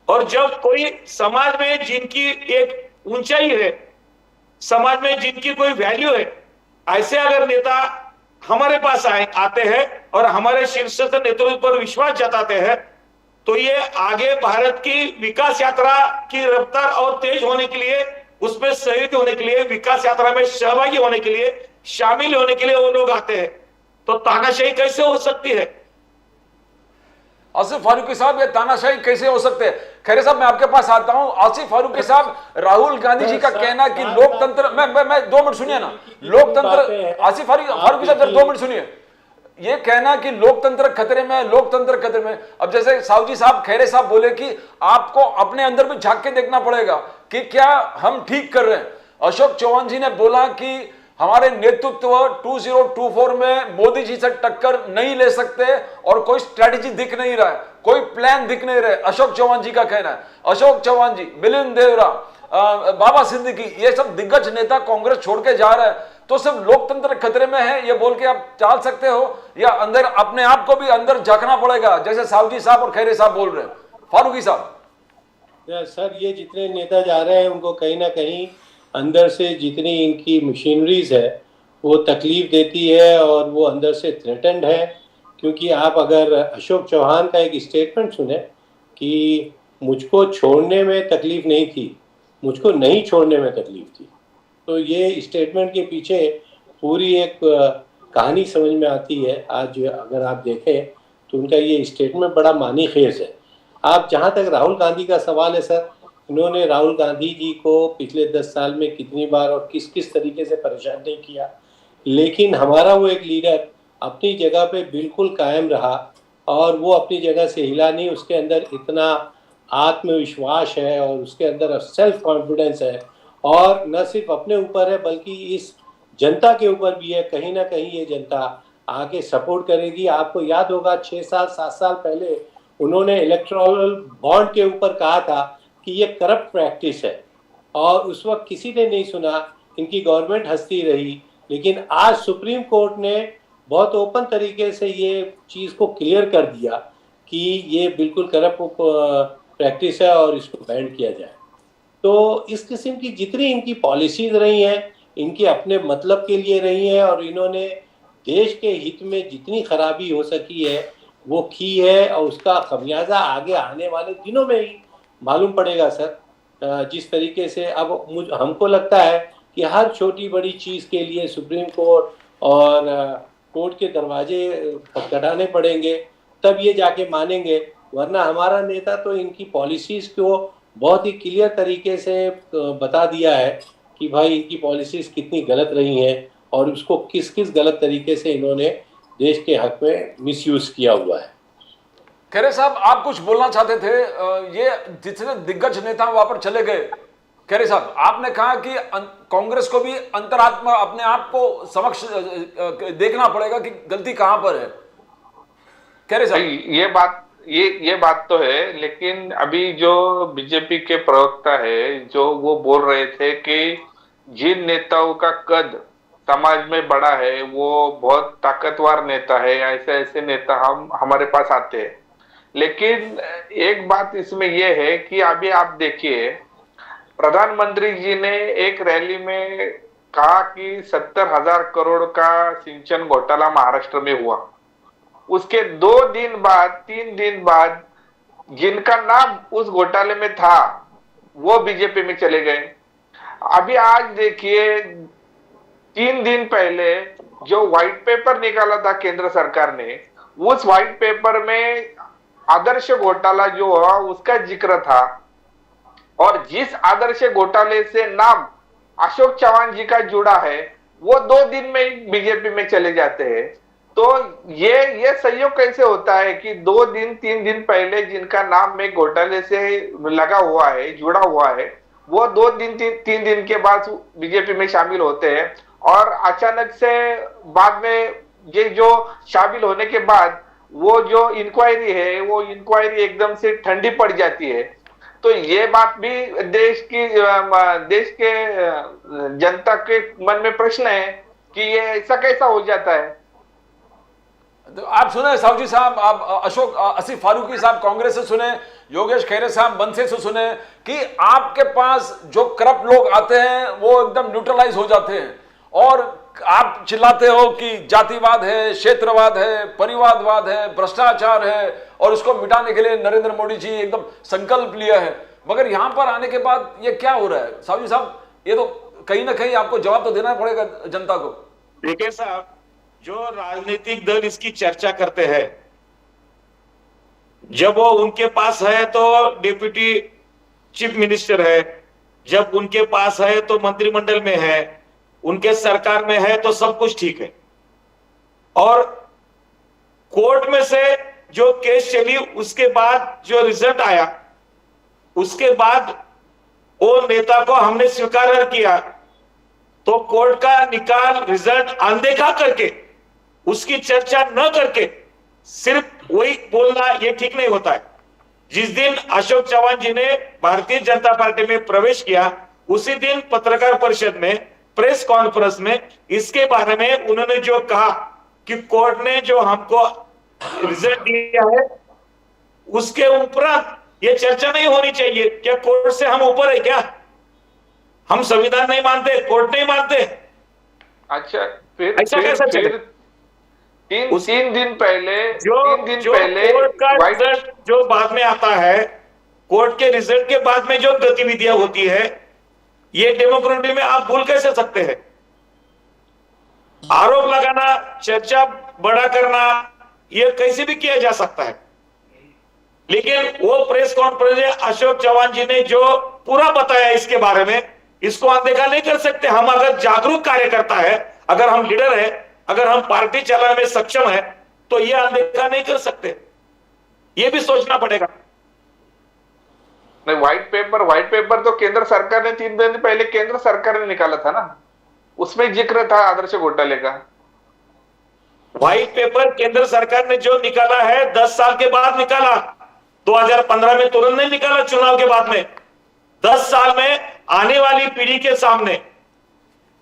और जब कोई समाज में जिनकी एक ऊंचाई है, समाज में जिनकी कोई वैल्यू है, ऐसे अगर नेता हमारे पास आते हैं और हमारे शीर्षस्थ नेतृत्व पर विश्वास जताते हैं, तो ये आगे भारत की विकास यात्रा की रफ्तार और तेज होने के लिए, उसमें सहयोगी होने के लिए, विकास यात्रा में सहभागी होने के लिए, शामिल होने के लिए वो लोग आते हैं। तो तानाशाही कैसे हो सकती है? आसिफ फारूकी साहब, ये तानाशाही कैसे हो सकते हैं? खैर साहब, मैं आपके पास आता हूं। आसिफ फारूकी साहब, राहुल गांधी जी का कहना कि लोकतंत्र, मैं 2 मिनट सुनिए ना, लोकतंत्र, आसिफ फारूकी साहब जब 2 मिनट सुनिए, ये कहना कि लोकतंत्र खतरे में, लोकतंत्र खतरे में। अब जैसे साहू साहब, खैरे साहब बोले कि आपको अपने अंदर भी झांक के देखना पड़ेगा कि क्या हम ठीक कर रहे हैं। अशोक चौहान जी ने बोला कि हमारे नेतृत्व 2024 में मोदी जी से टक्कर नहीं ले सकते और कोई स्ट्रेटेजी दिख नहीं रहा है, कोई प्लान दिख नहीं रहा है। अशोक चौहान जी का कहना है। अशोक चौहान जी, मिलिंद देवरा, बाबा सिद्दीकी, ये सब दिग्गज नेता कांग्रेस छोड़ के जा रहे हैं, तो सिर्फ लोकतंत्र खतरे में है ये बोल के आप चाल सकते हो, या अंदर अपने आप को भी अंदर झांकना पड़ेगा जैसे साहू साहब और खैरे साहब बोल रहे हैं? फारूकी साहब। सर, ये जितने नेता जा रहे हैं उनको कहीं ना कहीं अंदर से जितनी इनकी मशीनरीज है वो तकलीफ देती है, और वो अंदर से थ्रेटेंड है। क्योंकि आप अगर अशोक चौहान का एक स्टेटमेंट सुने कि मुझको छोड़ने में तकलीफ नहीं थी, मुझको नहीं छोड़ने में तकलीफ थी। तो ये स्टेटमेंट के पीछे पूरी एक कहानी समझ में आती है। आज अगर आप देखें तो उनका ये स्टेटमेंट बड़ा मानी खेज है। आप जहाँ तक राहुल गांधी का सवाल है सर, इन्होंने राहुल गांधी जी को पिछले 10 साल में कितनी बार और किस किस तरीके से परेशान नहीं किया, लेकिन हमारा वो एक लीडर अपनी जगह पे बिल्कुल कायम रहा और वो अपनी जगह से हिला नहीं। उसके अंदर इतना आत्मविश्वास है और उसके अंदर सेल्फ कॉन्फिडेंस है, और न सिर्फ अपने ऊपर है बल्कि इस जनता के ऊपर भी है। कहीं ना कहीं ये जनता आके सपोर्ट करेगी। आपको याद होगा 6 साल 7 साल पहले उन्होंने इलेक्टोरल बॉन्ड के ऊपर कहा था कि ये करप्ट प्रैक्टिस है, और उस वक्त किसी ने नहीं सुना, इनकी गवर्नमेंट हंसती रही। लेकिन आज सुप्रीम कोर्ट ने बहुत ओपन तरीके से ये चीज़ को क्लियर कर दिया कि ये बिल्कुल करप्ट प्रैक्टिस है और इसको बैन किया जाए। तो इस किस्म की जितनी इनकी पॉलिसीज रही हैं, इनके अपने मतलब के लिए रही हैं, और इन्होंने देश के हित में जितनी खराबी हो सकी है वो की है, और उसका खमियाजा आगे आने वाले दिनों में ही मालूम पड़ेगा सर। जिस तरीके से अब हमको लगता है कि हर छोटी बड़ी चीज़ के लिए सुप्रीम कोर्ट और कोर्ट के दरवाजे खटखटाने पड़ेंगे, तब ये जाके मानेंगे। वरना हमारा नेता तो इनकी पॉलिसीज को बहुत ही क्लियर तरीके से बता दिया है कि भाई इनकी पॉलिसीज कितनी गलत रही हैं और उसको किस किस गलत तरीके से इन्होंने देश के हक में मिसयूज किया हुआ है। खैरे साहब, आप कुछ बोलना चाहते थे। ये जितने दिग्गज नेता वहां पर चले गए, खैरे साहब आपने कहा कि कांग्रेस को भी अंतरात्मा अपने आप को समक्ष देखना पड़ेगा कि गलती कहां पर है। खैरे साहब ये बात तो है, लेकिन अभी जो बीजेपी के प्रवक्ता है जो वो बोल रहे थे कि जिन नेताओं का कद समाज में बड़ा है वो बहुत ताकतवर नेता है, ऐसे ऐसे नेता हमारे पास आते हैं। लेकिन एक बात इसमें यह है कि अभी आप देखिए, प्रधानमंत्री जी ने एक रैली में कहा कि 70,000 करोड़ का सिंचन घोटाला महाराष्ट्र में हुआ। उसके 2 दिन बाद 3 दिन बाद जिनका नाम उस घोटाले में था वो बीजेपी में चले गए। अभी आज देखिए 3 दिन पहले जो व्हाइट पेपर निकाला था केंद्र सरकार ने, उस व्हाइट पेपर में आदर्श घोटाला जो हुआ उसका जिक्र था, और जिस आदर्श घोटाले से नाम अशोक चव्हाण जी का जुड़ा है वो 2 दिन में ही बीजेपी में चले जाते हैं। तो ये संयोग कैसे होता है कि 2 दिन 3 दिन पहले जिनका नाम में घोटाले से लगा हुआ है, जुड़ा हुआ है, वो 2 दिन 3 दिन के बाद बीजेपी में शामिल होते हैं, और अचानक से बाद में ये जो शामिल होने के बाद वो जो इंक्वायरी है वो इंक्वायरी एकदम से ठंडी पड़ जाती है। तो ये बात भी देश के जनता के मन में प्रश्न है कि ये ऐसा कैसा हो जाता है। तो आप सुने साहू जी साहब, आप अशोक आसिफ फारूकी साहब कांग्रेस से सुने, योगेश खैरे साहब बनसे से सुने कि आपके पास जो करप्ट लोग आते हैं वो एकदम न्यूट्रलाइज हो जाते हैं, और आप चिल्लाते हो कि जातिवाद है, क्षेत्रवाद है, परिवारवाद है, भ्रष्टाचार है, और उसको मिटाने के लिए नरेंद्र मोदी जी एकदम संकल्प लिया है। मगर यहां पर आने के बाद ये क्या हो रहा है साहू जी साहब? ये तो कहीं ना कहीं आपको जवाब तो देना पड़ेगा जनता को। देखिए साहब, जो राजनीतिक दल इसकी चर्चा करते हैं, जब वो उनके पास है तो डिप्टी चीफ मिनिस्टर है, जब उनके पास है तो मंत्रिमंडल में है, उनके सरकार में है तो सब कुछ ठीक है। और कोर्ट में से जो केस चली उसके बाद जो रिजल्ट आया, उसके बाद वो नेता को हमने स्वीकार किया, तो कोर्ट का निकाल रिजल्ट अनदेखा करके, उसकी चर्चा न करके सिर्फ वही बोलना ये ठीक नहीं होता है। जिस दिन अशोक चव्हाण जी ने भारतीय जनता पार्टी में प्रवेश किया, उसी दिन पत्रकार परिषद में, प्रेस कॉन्फ्रेंस में इसके बारे में उन्होंने जो कहा कि कोर्ट ने जो हमको रिजल्ट दिया है उसके उपरांत ये चर्चा नहीं होनी चाहिए। क्या कोर्ट से हम ऊपर है क्या? हम संविधान नहीं मानते, कोर्ट नहीं मानते? अच्छा, फिर ऐसा कैसा चले? तीन दिन पहले कोर्ट का रिजल्ट जो बाद में आता है, कोर्ट के रिजल्ट के बाद में जो गतिविधियां होती है ये डेमोक्रेसी में आप भूल कैसे सकते हैं? आरोप लगाना, चर्चा बड़ा करना, ये कैसे भी किया जा सकता है, लेकिन वो प्रेस कॉन्फ्रेंस में अशोक चौहान जी ने जो पूरा बताया इसके बारे में, इसको अनदेखा नहीं कर सकते। हम अगर जागरूक कार्यकर्ता है, अगर हम लीडर है, अगर हम पार्टी चलाने में सक्षम है, तो ये अनदेखा नहीं कर सकते, ये भी सोचना पड़ेगा। नहीं, व्हाइट पेपर तो केंद्र सरकार ने 3 दिन पहले केंद्र सरकार ने निकाला था ना, उसमें जिक्र था आदर्श घोटाले का। व्हाइट पेपर केंद्र सरकार ने जो निकाला है 10 साल के बाद निकाला, 2015 में तुरंत नहीं निकाला, चुनाव के बाद में। 10 साल में आने वाली पीढ़ी के सामने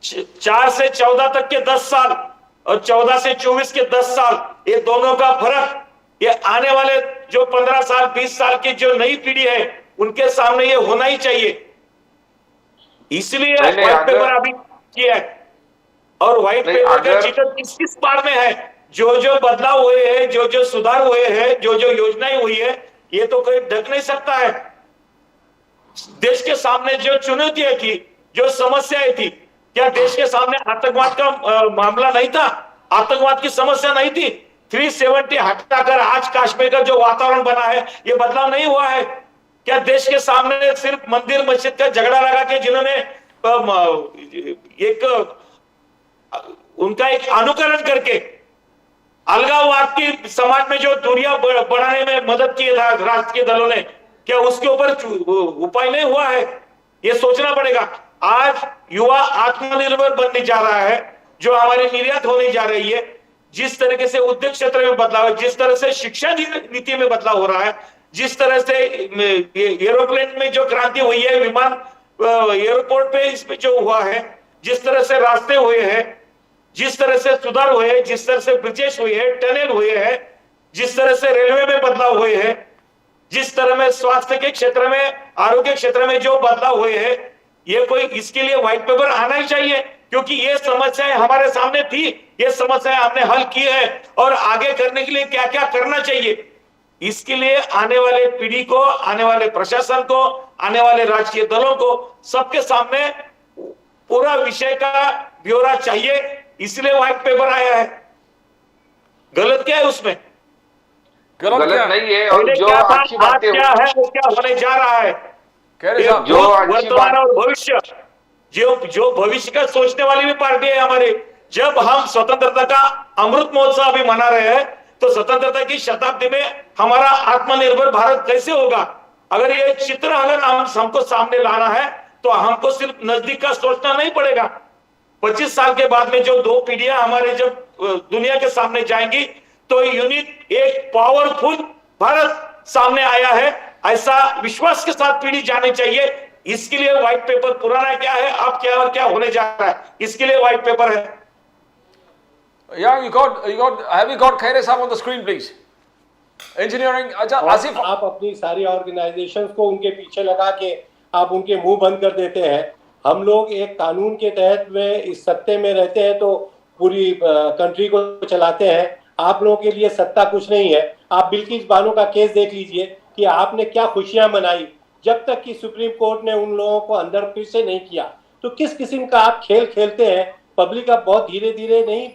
4 से 14 तक के 10 साल और 14 से 24 के 10 साल, ये दोनों का फर्क, ये आने वाले जो 15 साल 20 साल की जो नई पीढ़ी है उनके सामने ये होना ही चाहिए। इसलिए व्हाइट पेपर अभी किया है। और व्हाइट पेपर का जिक्र किस बार में है, जो जो बदलाव हुए हैं, जो जो सुधार हुए हैं, जो जो योजनाएं हुई है, ये तो कोई ढक नहीं सकता है। देश के सामने जो चुनौतियां थी, जो समस्याएं थी, क्या देश के सामने आतंकवाद का मामला नहीं था? आतंकवाद की समस्या नहीं थी? 370 हटाकर आज कश्मीर का जो वातावरण बना है, ये बदलाव नहीं हुआ है? क्या देश के सामने सिर्फ मंदिर मस्जिद का झगड़ा लगा के जिन्होंने उनका एक अनुकरण करके अलगाववाद की समाज में जो दूरियां बढ़ाने में मदद की था राष्ट्रीय दलों ने, क्या उसके ऊपर उपाय नहीं हुआ है? ये सोचना पड़ेगा। आज युवा आत्मनिर्भर बनने जा रहा है, जो हमारी निर्यात होने जा रही है, जिस तरीके से उद्योग क्षेत्र में बदलाव है, जिस तरह से शिक्षा नीति में बदलाव हो रहा है, जिस तरह से एरोप्लेन में जो क्रांति हुई है, विमान एयरपोर्ट पे इसमें जो हुआ है, जिस तरह से रास्ते हुए हैं, जिस तरह से सुधार हुए हैं, जिस तरह से ब्रिजेस हुए हैं, टनल हुए हैं, जिस तरह से रेलवे में बदलाव हुए हैं, जिस तरह में स्वास्थ्य के क्षेत्र में, आरोग्य क्षेत्र में जो बदलाव हुए हैं, ये कोई इसके लिए व्हाइट पेपर आना ही चाहिए, क्योंकि ये समस्याएं हमारे सामने थी, ये समस्याएं हमने हल की है, और आगे करने के लिए क्या क्या करना चाहिए, इसके लिए आने वाले पीढ़ी को, आने वाले प्रशासन को, आने वाले राजकीय दलों को, सबके सामने पूरा विषय का ब्यौरा चाहिए। इसलिए व्हाइट पेपर आया है। गलत क्या है उसमें? गलत नहीं है। और जो क्या था, अच्छी बातें क्या है, वो क्या होने जा रहा है, जो वर्तमान और भविष्य, जो भविष्य का सोचने वाली भी पार्टी है हमारी। जब हम स्वतंत्रता का अमृत महोत्सव अभी मना रहे हैं, तो स्वतंत्रता की शताब्दी में हमारा आत्मनिर्भर भारत कैसे होगा? अगर ये चित्र अगर हमको सामने लाना है, तो हमको सिर्फ नजदीक का सोचना नहीं पड़ेगा। 25 साल के बाद में जो 2 पीढ़ियां हमारे जब दुनिया के सामने जाएंगी, तो यूनिट एक पावरफुल भारत सामने आया है, ऐसा विश्वास के साथ पीढ़ी जानी चाहिए। इसके लिए व्हाइट पेपर पुराना क्या है, अब क्या और क्या होने जा रहा है, इसके लिए व्हाइट पेपर है। Yeah, have you got Khaire साहब on the screen, please? Engineering, अच्छा आसिफ, आप अपनी सारी ऑर्गेनाइजेशंस को उनके पीछे लगा के आप उनके मुंह बंद कर देते हैं। हम लोग एक कानून के तहत में इस सत्ते में रहते हैं, तो पूरी कंट्री को चलाते हैं। आप लोगों के लिए सत्ता कुछ नहीं है। आप बिल्किस बानो का केस देख लीजिए कि आपने क्या खुशियां मनाई, जब तक कि सुप्रीम कोर्ट ने उन लोगों को अंदर फिर से नहीं किया। तो किस किस्म का आप खेल खेलते हैं? पब्लिक अब बहुत धीरे धीरे नहीं,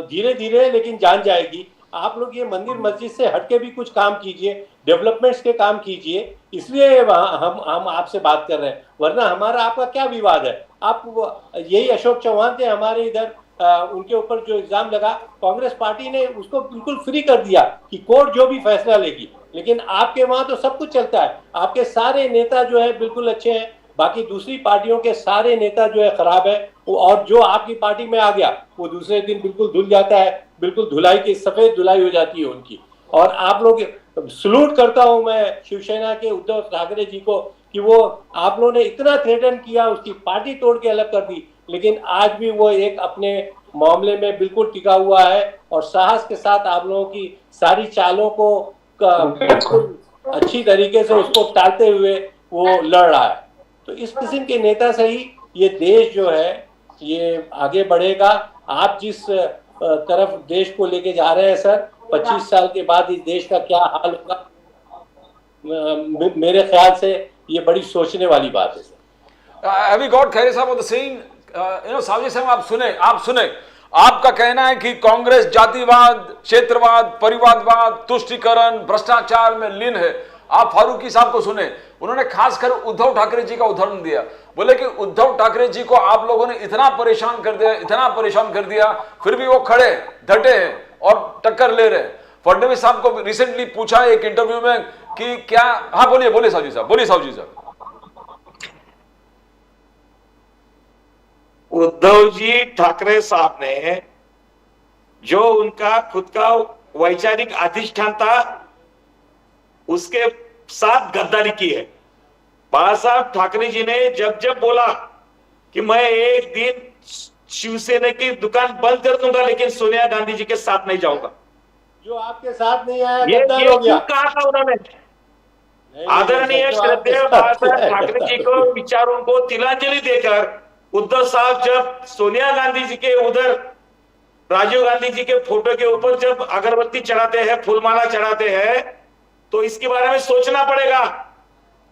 धीरे धीरे लेकिन जान जाएगी। आप लोग ये मंदिर मस्जिद से हटके भी कुछ काम कीजिए, डेवलपमेंट्स के काम कीजिए। इसलिए हम आपसे बात कर रहे हैं, वरना हमारा आपका क्या विवाद है? आप यही अशोक चौहान थे हमारे इधर, उनके ऊपर जो इल्जाम लगा, कांग्रेस पार्टी ने उसको बिल्कुल फ्री कर दिया कि कोर्ट जो भी फैसला लेगी। लेकिन आपके वहां तो सब कुछ चलता है। आपके सारे नेता जो है बिल्कुल अच्छे हैं, बाकी दूसरी पार्टियों के सारे नेता जो है खराब है। और जो आपकी पार्टी में आ गया वो दूसरे दिन बिल्कुल धुल जाता है, बिल्कुल धुलाई की सफेद धुलाई हो जाती है उनकी। और आप लोग, सलूट करता हूं मैं शिवसेना के उद्धव ठाकरे जी को कि वो आप लोगों ने इतना थ्रेटन किया, उसकी पार्टी तोड़ के अलग कर दी, लेकिन आज भी वो एक अपने मामले में बिल्कुल टिका हुआ है और साहस के साथ आप लोगों की सारी चालों को बिल्कुल अच्छी तरीके से उसको टालते हुए वो लड़ रहा है। तो इस किस्म के नेता से ही ये देश जो है ये आगे बढ़ेगा। आप जिस तरफ देश को लेके जा रहे हैं सर, 25 साल के बाद इस देश का क्या हाल होगा, मेरे ख्याल से ये बड़ी सोचने वाली बात है sir. Have you got Khaire साहब on the scene? सावजी साहब आप सुने आपका कहना है कि कांग्रेस जातिवाद, क्षेत्रवाद, परिवारवाद, तुष्टीकरण, भ्रष्टाचार में लीन है। आप फारूकी साहब को सुने, उन्होंने खासकर उद्धव ठाकरे जी का उदाहरण दिया। बोले कि उद्धव ठाकरे जी को आप लोगों ने इतना परेशान कर दिया, फिर भी वो खड़े डटे हैं और टक्कर ले रहे हैं। फडणवीस साहब को रिसेंटली पूछा एक इंटरव्यू में कि क्या, हाँ बोलिए सावजी साहब। उद्धव जी ठाकरे साहब ने जो उनका खुद का वैचारिक अधिष्ठान था उसके साथ गद्दारी की है। बाला साहब ठाकरे जी ने जब बोला कि मैं एक दिन शिवसेना की दुकान बंद कर दूंगा लेकिन सोनिया गांधी जी के साथ नहीं जाऊंगा, जो आपके साथ नहीं आया ये गद्दार हो गया। कहा था उन्होंने। आदरणीय श्रद्धेय बाला साहब ठाकरे जी को विचारों को तिलांजलि देकर उद्धव साहब जब सोनिया गांधी जी के उधर राजीव गांधी जी के फोटो के ऊपर जब अगरबत्ती चढ़ाते हैं, फूलमाला चढ़ाते हैं, तो इसके बारे में सोचना पड़ेगा।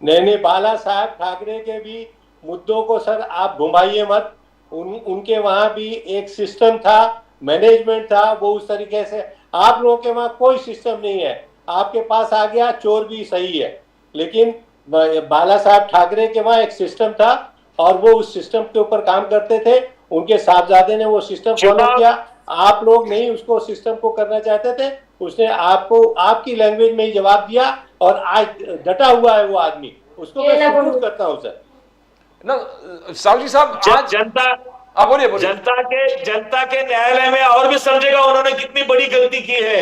नहीं, बाला साहब ठाकरे के भी मुद्दों को सर आप घुमाइए मत। उनके वहां भी एक सिस्टम था, मैनेजमेंट था, वो उस तरीके से। आप लोगों के वहां कोई सिस्टम नहीं है, आपके पास आ गया चोर भी सही है, लेकिन बाला साहब ठाकरे के वहां एक सिस्टम था और वो उस सिस्टम के ऊपर काम करते थे। उनके साहबजादे ने वो सिस्टम फॉलो किया। आप लोग नहीं उसको सिस्टम को करना चाहते थे, उसने आपको आपकी लैंग्वेज में ही जवाब दिया और आज डटा हुआ है वो आदमी। उसको मैं सपोर्ट करता हूं सर। ना सावजी साहब, आज जनता बोलिए जनता के न्यायालय में और भी समझेगा उन्होंने कितनी बड़ी गलती की है।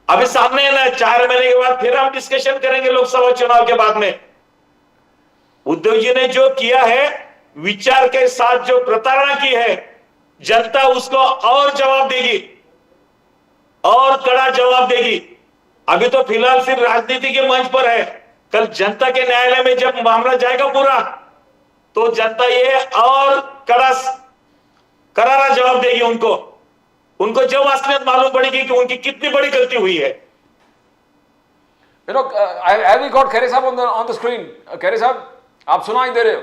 अभी सामने है ना, 4 महीने के बाद फिर हम डिस्कशन करेंगे लोकसभा चुनाव के बाद में। उद्धव जी ने जो किया है, विचार के साथ जो प्रताड़ना की है, जनता उसको और जवाब देगी, और कड़ा जवाब देगी। अभी तो फिलहाल सिर्फ राजनीति के मंच पर है, कल जनता के न्यायालय में जब मामला जाएगा पूरा, तो जनता ये और करारा जवाब देगी उनको जब असलियत मालूम पड़ेगी कि उनकी कितनी बड़ी गलती हुई है। have we got खैरे साहब on the screen? खैरे साहब आप सुनाई दे रहे हो?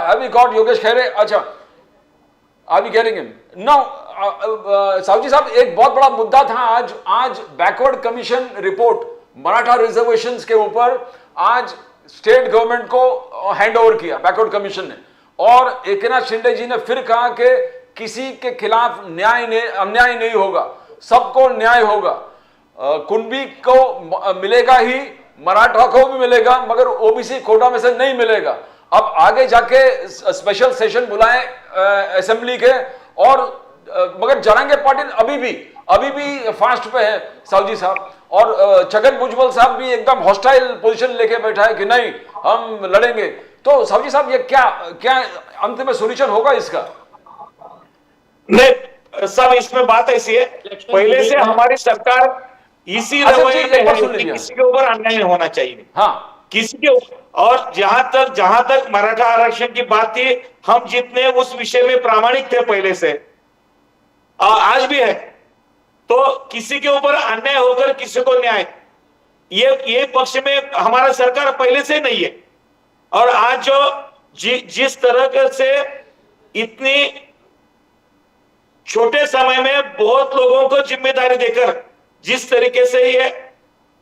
have we got Yogesh Khaire? अच्छा, are we getting him? Now, Saoji साहब, एक बहुत बड़ा मुद्दा था आज backward commission report Maratha reservations के ऊपर आज स्टेट गवर्नमेंट को हैंड ओवर किया बैकवर्ड कमीशन ने, और एकनाथ शिंदे जी ने फिर कहा कि किसी के खिलाफ अन्याय नहीं होगा, सबको न्याय होगा। कुणबी को मिलेगा ही, मराठा को भी मिलेगा, मगर ओबीसी कोटा में से नहीं मिलेगा। अब आगे जाके स्पेशल सेशन बुलाए असेंबली के, और मगर जरांगे पाटिल अभी भी फास्ट पे है सावजी साहब, और छगन भुजबल साहब भी एकदम हॉस्टाइल पोजीशन लेके बैठा है कि नहीं हम लड़ेंगे। तो सावजी साहब, ये क्या अंत में सॉल्यूशन होगा इसका? नहीं सब, इसमें बात ऐसी है, पहले से हमारी सरकार इसी रवैये में है कि किसी के ऊपर अन्याय नहीं होना चाहिए। हाँ, किसी के, और जहां तक मराठा आरक्षण की बात थी, हम जितने उस विषय में प्रामाणिक थे पहले से, आज भी है, तो किसी के ऊपर अन्याय होकर किसी को न्याय, ये पक्ष में हमारा सरकार पहले से नहीं है। और आज जो जिस तरह से इतनी छोटे समय में बहुत लोगों को जिम्मेदारी देकर जिस तरीके से ये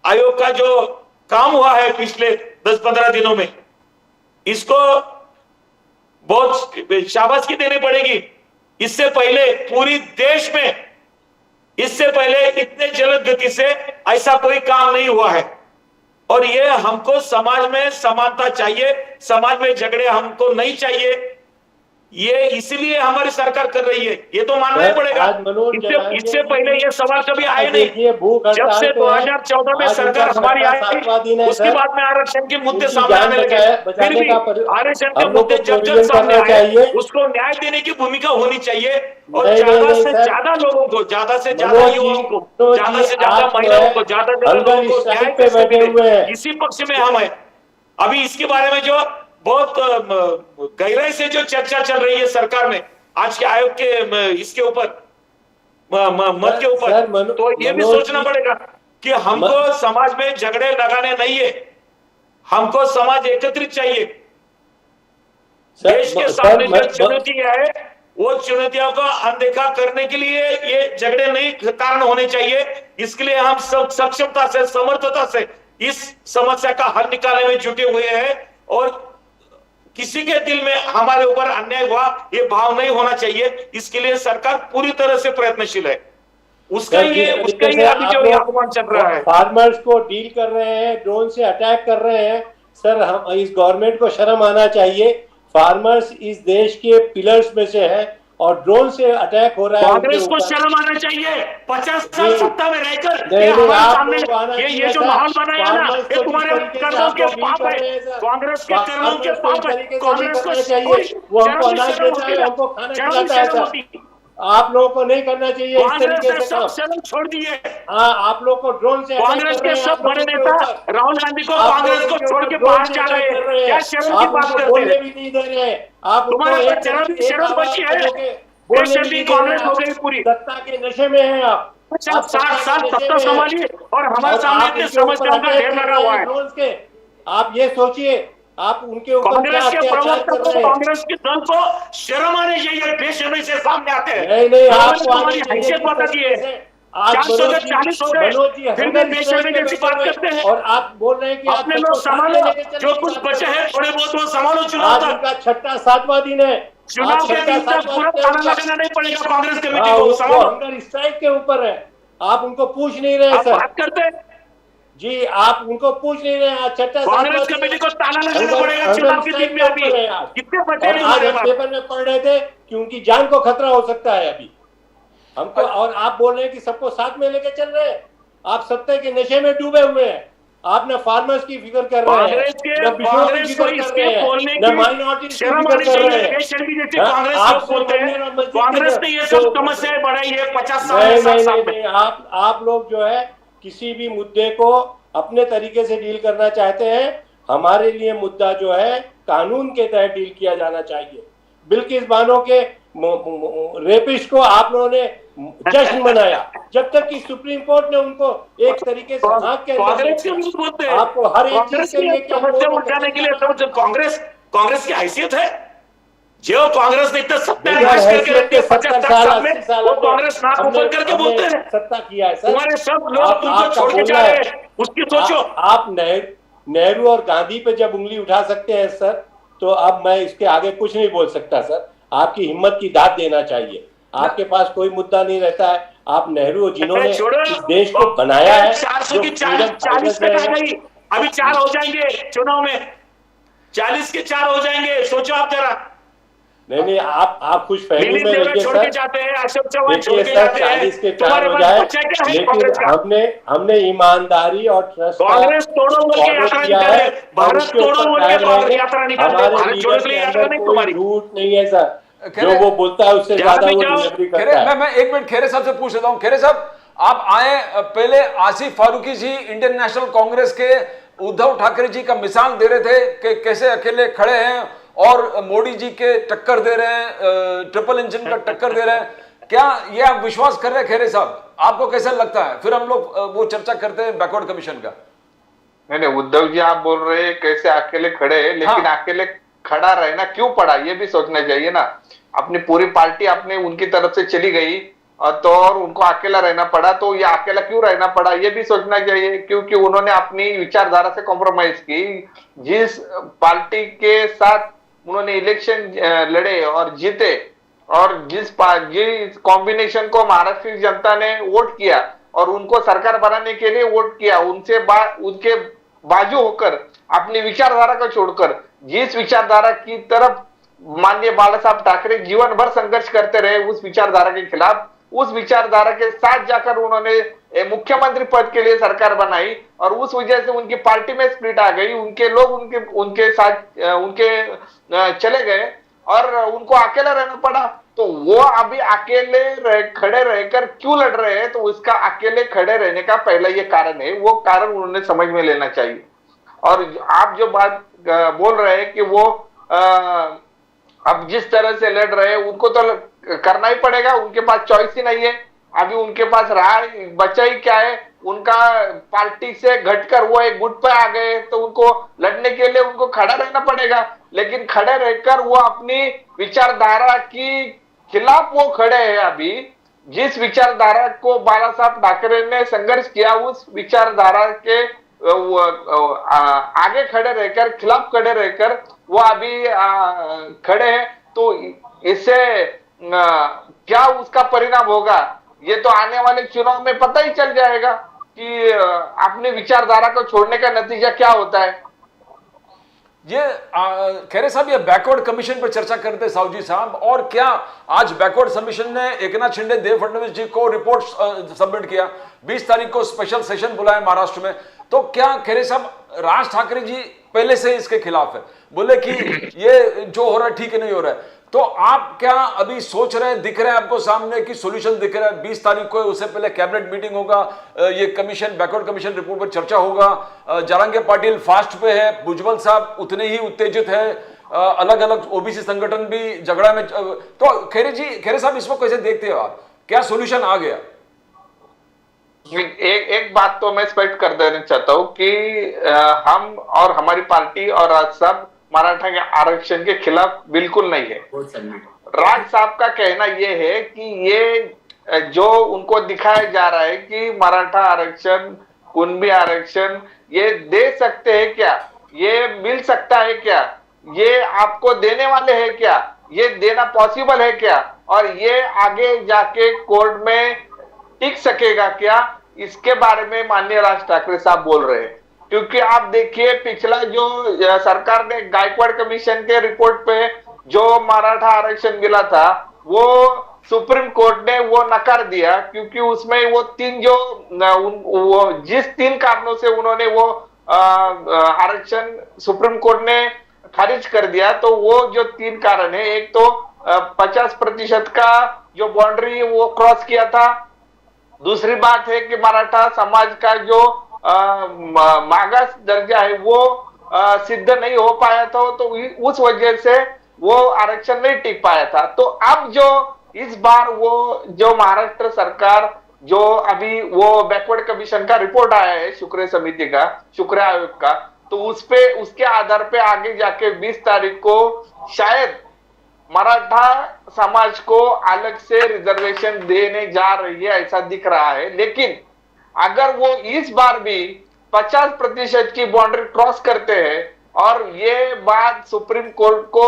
आयोग का जो काम हुआ है पिछले 10-15 दिनों में, इसको बहुत शाबाशी देनी पड़ेगी। इससे पहले पूरी देश में इससे पहले इतने जल्द गति से ऐसा कोई काम नहीं हुआ है। और ये हमको समाज में समानता चाहिए, समाज में झगड़े हमको नहीं चाहिए। ये इसलिए हमारी सरकार कर रही है, ये तो मानना ही पड़ेगा। इससे पहले ये सवाल कभी आए नहीं। जब से 2014 में सरकार हमारी आई, उसके बाद में आरक्षण के मुद्दे सामने आने लगे। फिर भी आरक्षण के मुद्दे जब सामने आए, उसको न्याय देने की भूमिका होनी चाहिए। और ज्यादा से ज्यादा लोगों को, ज्यादा से ज्यादा युवाओं को, ज्यादा से ज्यादा महिलाओं को, ज्यादा से ज्यादा लोगों को न्याय कैसे मिले, इसी पक्ष में हम है। अभी इसके बारे में जो बहुत गहराई से जो चर्चा चल रही है सरकार में, आज के आयोग के इसके ऊपर मत के ऊपर, तो ये भी सोचना पड़ेगा कि हमको समाज में झगड़े लगाने नहीं है, हमको समाज एकत्रित चाहिए। देश के सामने जो चुनौती है वो चुनौतियों को अनदेखा करने के लिए ये झगड़े नहीं कारण होने चाहिए। इसके लिए हम सब सक्षमता से, समर्थता से इस समस्या का हल निकालने में जुटे हुए हैं और किसी के दिल में हमारे ऊपर अन्याय हुआ ये भाव नहीं होना चाहिए। इसके लिए सरकार पूरी तरह से प्रयत्नशील है। उसका ये अभी जो आह्वान चल रहा है, फार्मर्स को डील कर रहे हैं, ड्रोन से अटैक कर रहे हैं। सर, हम इस गवर्नमेंट को शर्म आना चाहिए। फार्मर्स इस देश के पिलर्स में से है और ड्रोन से अटैक हो रहा है। कांग्रेस को शर्म आना चाहिए। 50 साल सत्ता में रहकर ये हमारे सामने ये जो माहौल बनाया ना, ये तुम्हारे कर्मों के पाप है। कांग्रेस के कर्मों के पाप है। कांग्रेस को चाहिए, वो हमको अनाज देता है, हमको खाना खिलाता है। सर, आप लोगों को नहीं करना चाहिए इस तरीके से काम। शर्म छोड़ दिए। हाँ, आप लोग को ड्रोन से कांग्रेस के सब बड़े नेता राहुल गांधी को कांग्रेस को छोड़ के बाहर जा रहे हैं। क्या शर्म की बात करते हैं? भी नहीं दे रहे। आप तुम्हारे शर्म बची है। कांग्रेस हो गई पूरी। सत्ता के नशे में है आप। 60 साल सत्ता संभालिए और हमारे सामने इतने समस्याओं का ढेर लगा हुआ है। आप ये सोचिए, आप उनके ऊपर कांग्रेस के प्रवक्ता को, कांग्रेस के दल को शर्म आनी चाहिए। बेशर्मी से सामने आते हैं। नहीं, आपको तुम्हारी हैसियत बताती है। 40 हो गए, फिर भी बेशर्मी जैसी बात करते हैं। और आप बोल रहे हैं कि अपने लोग संभालो, जो कुछ बचे हैं थोड़े बहुत वो संभालो। चुनाव तक 6वां 7वां दिन है। चुनाव के दिन तक पूरा ताला लगाना नहीं पड़ेगा कांग्रेस कमेटी को। संभालो। हंगर स्ट्राइक के ऊपर है। आप उनको पूछ नहीं रहे सर। बात करते हैं जी, आप उनको पूछ नहीं रहे। आज 6वां कांग्रेस कमेटी को ताला लगाना पड़ेगा चुनाव के दिन में। अभी कितने बचे हैं? आज हम पेपर में पढ़ रहे थे कि उनकी जान को खतरा हो सकता है अभी हमको। और आप बोल रहे हैं कि सबको साथ में लेके चल रहे हैं। आप सत्ता के नशे में डूबे हुए हैं। आप न फार्मर्स की फिक्र कर रहे हैं, न बिशनों की फिक्र कर रहे हैं, न माइनॉरिटी की फिक्र कर रहे हैं। कांग्रेस ने ये सब समस्याएं बढ़ाई है 50 साल में। आप लोग जो है किसी भी मुद्दे को अपने तरीके से डील करना चाहते हैं। हमारे लिए मुद्दा जो है कानून के तहत डील किया जाना चाहिए। बिल्किस बानो के रेपिस्ट को आप लोगों ने जश्न मनाया, जब तक कि सुप्रीम कोर्ट ने उनको एक तरीके से हाथ के आपको हर एक चीज के लिए उठाने के लिए कांग्रेस की हैसियत है। जो कांग्रेस ने इतना सत्ताधार करके रखे 50 साल में, वो कांग्रेस नाक ऊपर करके बोलते हैं सत्ता किया है सर। तुम्हारे सब लोग तुमको छोड़ के जा रहे हैं। उसकी सोचो। आप नेहरू और गांधी पे जब उंगली उठा सकते हैं सर, तो अब मैं इसके आगे कुछ नहीं बोल सकता सर। आपकी हिम्मत की दाद देना चाहिए। आपके पास कोई मुद्दा नहीं रहता है। आप नेहरू जिन्होंने इस देश को बनाया है। 400 की 40 तक आ गई। अभी 4 हो जाएंगे चुनाव में। 40 के 4 हो जाएंगे। सोचो आप जरा। नहीं, आप खुश फहमी में रहिए छोड़ के जाते हैं। अशोक चौहान छोड़ के जाते हैं। 40 के 4 हो जाए, लेकिन हमने ईमानदारी और ट्रस्ट कांग्रेस तोड़ो बोल के यात्रा निकाले। भारत तोड़ो बोल के कांग्रेस यात्रा निकाले। भारत छोड़ो के लिए यात्रा नहीं तुम्हारी। झूठ नहीं है सर। जो वो बोलता है उससे ज्यादा वो डिलीवरी करता है। मैं 1 मिनट खेरे साहब से पूछ लेता हूँ। खेरे साहब, आप आए पहले आसिफ फारूकी जी इंडियन नेशनल कांग्रेस के उद्धव ठाकरे जी का मिसाल दे रहे थे कि कैसे अकेले खड़े हैं और मोदी जी के टक्कर दे रहे हैं, ट्रिपल इंजन का टक्कर दे रहे हैं। क्या ये आप विश्वास कर रहे हैं खेरे साहब? आपको कैसा लगता है? फिर हम लोग वो चर्चा करते हैं बैकवर्ड कमीशन का। नहीं, उद्धव जी आप बोल रहे हैं कैसे अकेले खड़े हैं, लेकिन अकेले खड़ा रहना क्यों पड़ा ये भी सोचना चाहिए ना। अपनी पूरी पार्टी अपने उनकी तरफ से चली गई और उनको अकेला रहना पड़ा, तो ये अकेला क्यों रहना पड़ा ये भी सोचना चाहिए। क्योंकि उन्होंने अपनी विचारधारा से कॉम्प्रोमाइज की। जिस पार्टी के साथ उन्होंने इलेक्शन लड़े और जीते और जिस कॉम्बिनेशन को महाराष्ट्र की जनता ने वोट किया और उनको सरकार बनाने के लिए वोट किया, उनके बाजू होकर अपनी विचारधारा को छोड़कर जिस विचारधारा की तरफ माननीय बाला साहब ठाकरे जीवन भर संघर्ष करते रहे, उस विचारधारा के खिलाफ, उस विचारधारा के साथ जाकर उन्होंने मुख्यमंत्री पद के लिए सरकार बनाई और उस वजह से उनकी पार्टी में स्प्लिट आ गई। उनके लोग उनके साथ उनके चले गए और उनको अकेला रहना पड़ा। तो वो अभी अकेले खड़े रहकर क्यों लड़ रहे हैं, तो उसका अकेले खड़े रहने का पहला ये कारण है। वो कारण उन्होंने समझ में लेना चाहिए। और आप जो बात बोल रहे हैं कि वो अब जिस तरह से लड़ रहे हैं उनको तो करना ही पड़ेगा। उनके पास चॉइस ही नहीं है। अभी उनके पास रहा बचा ही क्या है उनका पार्टी से घटकर वो एक गुट पे आ गए, तो उनको लड़ने के लिए उनको खड़ा रहना पड़ेगा। लेकिन खड़े रहकर वो अपनी विचारधारा की खिलाफ वो खड़े हैं। अभी जिस विचारधारा को बाला साहब ठाकरे ने संघर्ष किया, उस विचारधारा के आगे खड़े रहकर, खिलाफ खड़े रहकर वो अभी खड़े हैं। तो इससे क्या उसका परिणाम होगा, ये तो आने वाले चुनाव में पता ही चल जाएगा कि अपनी विचारधारा को छोड़ने का नतीजा क्या होता है। ये खैरे साहब, ये बैकवर्ड कमीशन पर चर्चा करते साहू साहब, और क्या आज बैकवर्ड कमीशन ने एकनाथ शिंदे, देव फडणवीस जी को रिपोर्ट सबमिट किया, 20 तारीख को स्पेशल सेशन बुलाया महाराष्ट्र में। तो क्या खैरे साहब राज ठाकरे जी पहले से इसके खिलाफ है, बोले कि ये जो हो रहा है ठीक नहीं हो रहा है, तो आप क्या अभी सोच रहे हैं, दिख रहे हैं आपको सामने कि सॉल्यूशन दिख रहा है? 20 तारीख को उससे पहले कैबिनेट मीटिंग होगा, ये कमीशन, बैकवर्ड कमीशन रिपोर्ट पर चर्चा होगा, जरांगे पाटिल फास्ट पे है, भुजबल साहब उतने ही उत्तेजित है, अलग अलग ओबीसी संगठन भी झगड़ा में। तो खैरे साहब इसको कैसे देखते हो आप, क्या सॉल्यूशन आ गया? एक बात तो मैं स्पष्ट कर देना चाहता हूं कि हम और हमारी पार्टी और सब मराठा के आरक्षण के खिलाफ बिल्कुल नहीं है। राज साहब का कहना यह है कि ये जो उनको दिखाया जा रहा है कि मराठा आरक्षण, कुणबी आरक्षण ये दे सकते हैं क्या, ये मिल सकता है क्या, ये आपको देने वाले हैं क्या, ये देना पॉसिबल है क्या, और ये आगे जाके कोर्ट में टिक सकेगा क्या, इसके बारे में माननीय राज ठाकरे साहब बोल रहे हैं। क्योंकि आप देखिए, पिछला जो सरकार ने गायकवाड़ कमीशन के रिपोर्ट पे जो मराठा आरक्षण मिला था, वो सुप्रीम कोर्ट ने वो नकार दिया, क्योंकि उसमें वो तीन जो वो जिस 3 कारणों से उन्होंने वो आरक्षण दूसरी कोर्ट ने खारिज कर दिया, तो वो जो 3 कारण है, एक तो 50% का जो बाउंड्री वो क्रॉस किया था, दूसरी बात है कि मराठा समाज का जो मागास दर्जा है वो सिद्ध नहीं हो पाया था, तो उस वजह से वो आरक्षण नहीं टिक पाया था। तो अब जो इस बार वो जो महाराष्ट्र सरकार जो अभी वो बैकवर्ड कमीशन का रिपोर्ट आया है, शुक्र समिति का, शुक्र आयोग का, तो उसके आधार पे आगे जाके 20 तारीख को शायद मराठा समाज को अलग से रिजर्वेशन देने जा रही है, ऐसा दिख रहा है। लेकिन अगर वो इस बार भी 50% की बाउंड्री क्रॉस करते हैं और ये बात सुप्रीम कोर्ट को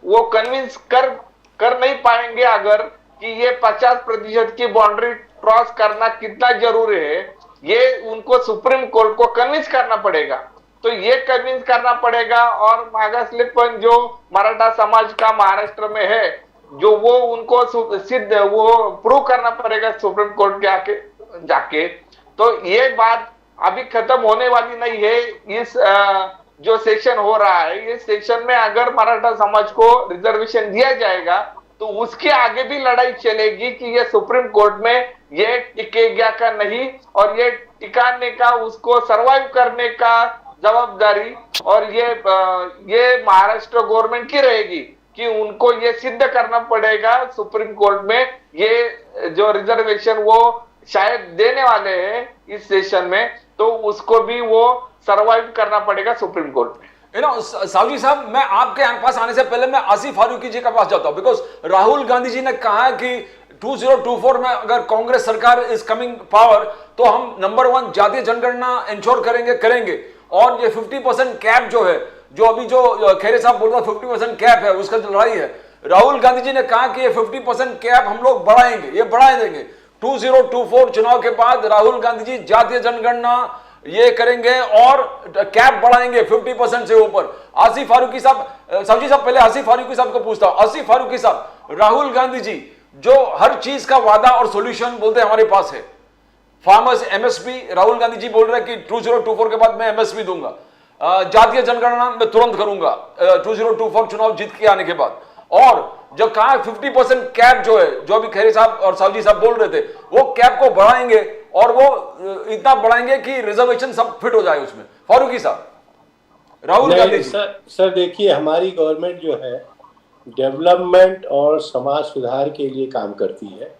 वो कन्विंस कर नहीं पाएंगे अगर कि ये 50% की बाउंड्री क्रॉस करना कितना जरूरी है, ये उनको सुप्रीम कोर्ट को कन्विंस करना पड़ेगा। तो ये कन्विंस करना पड़ेगा, और मागासलेपन जो मराठा समाज का महाराष्ट्र में है, जो वो उनको सिद्ध वो प्रूव करना पड़ेगा सुप्रीम कोर्ट के आके जाके। तो ये बात अभी खत्म होने वाली नहीं है। इस जो सेशन हो रहा है, इस सेशन में अगर मराठा समाज को रिजर्वेशन दिया जाएगा तो उसके आगे भी लड़ाई चलेगी कि ये सुप्रीम कोर्ट में ये टिकेगा का नहीं, और ये टिकाने का, उसको सर्वाइव करने का जवाबदारी और ये महाराष्ट्र गवर्नमेंट की रहेगी कि उनको ये सिद्ध करना पड़ेगा सुप्रीम कोर्ट में, ये जो रिजर्वेशन वो शायद देने वाले हैं इस सेशन में, तो उसको भी वो सर्वाइव करना पड़ेगा सुप्रीम कोर्ट में। साहू साहब, मैं आपके पास आने से पहले मैं आसिफ फारूकी जी के पास जाता हूं, बिकॉज राहुल गांधी जी ने कहा कि 2024 में अगर कांग्रेस सरकार इज कमिंग पावर तो हम नंबर 1 जातीय जनगणना इंश्योर करेंगे, और ये 50% कैप जो है, जो अभी जो खैरे साहब बोल रहा 50% कैप है, उसका जो लड़ाई है, राहुल गांधी जी ने कहा कि ये 50% कैप हम लोग बढ़ाएंगे, ये बढ़ा देंगे। 2024 चुनाव के बाद राहुल गांधी जी जातीय जनगणना ये करेंगे और कैप बढ़ाएंगे 50% से ऊपर। आसिफ फारूकी साहब, साहू साहब पहले आसिफ फारूकी साहब को पूछता हूं। आसिफ फारूकी साहब, राहुल गांधी जी जो हर चीज का वादा और सॉल्यूशन बोलते हैं हमारे पास है, फार्मर्स एमएसपी, राहुल गांधी जी बोल रहे हैं कि 2024 के बाद मैं एमएसपी दूंगा, जातीय जनगणना मैं तुरंत करूंगा 2024 चुनाव जीत के आने के बाद, और जो कहा 50% कैप जो है, जो अभी खैरे साहब और साहू साहब बोल रहे थे, वो कैप को बढ़ाएंगे और वो इतना बढ़ाएंगे कि रिजर्वेशन सब फिट हो जाए उसमें। फारूकी साहब, राहुल गांधी सर देखिए, हमारी गवर्नमेंट जो है डेवलपमेंट और समाज सुधार के लिए काम करती है,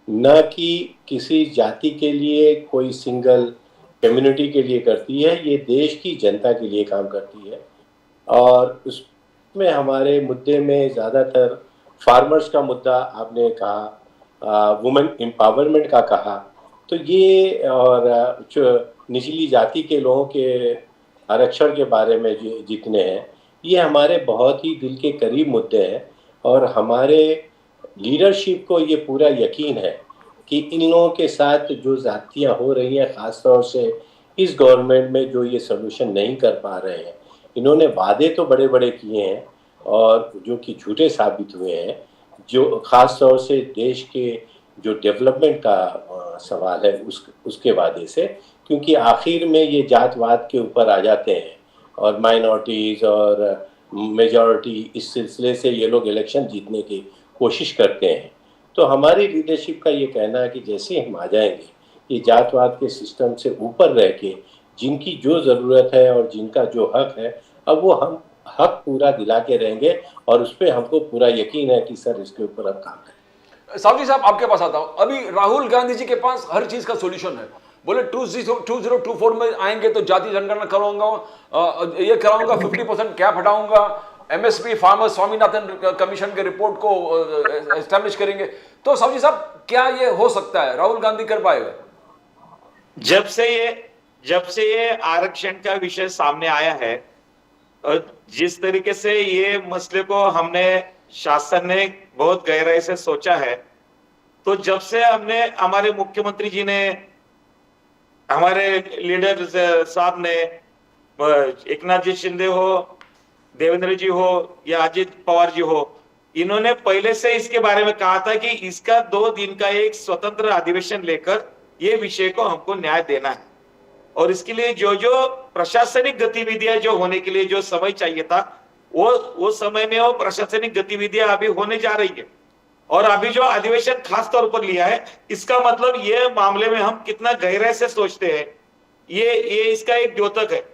न कि किसी जाति के लिए, कोई सिंगल कम्युनिटी के लिए करती है, ये देश की जनता के लिए काम करती है। और उसमें हमारे मुद्दे में ज़्यादातर फार्मर्स का मुद्दा आपने कहा, वुमेन एम्पावरमेंट का कहा, तो ये और निचली जाति के लोगों के आरक्षण के बारे में जितने हैं, ये हमारे बहुत ही दिल के करीब मुद्दे हैं। और हमारे लीडरशिप को ये पूरा यकीन है कि इन लोगों के साथ जो ज़्यादतियाँ हो रही हैं, ख़ास तौर से इस गवर्नमेंट में जो ये सलूशन नहीं कर पा रहे हैं, इन्होंने वादे तो बड़े बड़े किए हैं और जो कि झूठे साबित हुए हैं, जो ख़ास तौर से देश के जो डेवलपमेंट का सवाल है उसके वादे से, क्योंकि आखिर में ये जातवाद के ऊपर आ जाते हैं और माइनॉरिटीज़ और मेजॉरिटी, इस सिलसिले से ये लोग इलेक्शन जीतने की कोशिश करते हैं। तो हमारी लीडरशिप का ये कहना है कि जैसे ही हम आ जाएंगे, ये जातवाद के सिस्टम से ऊपर रह के जिनकी जो ज़रूरत है और जिनका जो हक है, अब वो हम हक पूरा दिला के रहेंगे और उस पर हमको पूरा यकीन है कि सर इसके ऊपर अब काम करें। सावजी साहब, आपके पास आता हूं। अभी राहुल गांधी जी के पास हर चीज का सॉल्यूशन है। बोले 2024 में आएंगे तो जाति जनगणना कराऊंगा, ये कराऊंगा, 50% कैप हटाऊंगा, एमएसपी फार्मर स्वामीनाथन कमीशन के रिपोर्ट को एस्टैब्लिश करेंगे। तो सावजी साहब, क्या ये हो सकता है? राहुल गांधी कर पाएगा? जब से ये आरक्षण का विषय सामने आया है और जिस तरीके से ये मसले को हमने शासन ने बहुत गहराई से सोचा है, तो जब से हमने हमारे मुख्यमंत्री जी ने, हमारे लीडर साहब ने, एकनाथ जी शिंदे हो, देवेंद्र जी हो या अजित पवार जी हो, इन्होंने पहले से इसके बारे में कहा था कि इसका 2 दिन का एक स्वतंत्र अधिवेशन लेकर ये विषय को हमको न्याय देना है। और इसके लिए जो जो प्रशासनिक गतिविधियां जो होने के लिए जो समय चाहिए था, वो समय में वो प्रशासनिक गतिविधियां अभी होने जा रही है। और अभी जो अधिवेशन खास तौर पर लिया है, इसका मतलब ये मामले में हम कितना गहराई से सोचते हैं, ये इसका एक द्योतक है।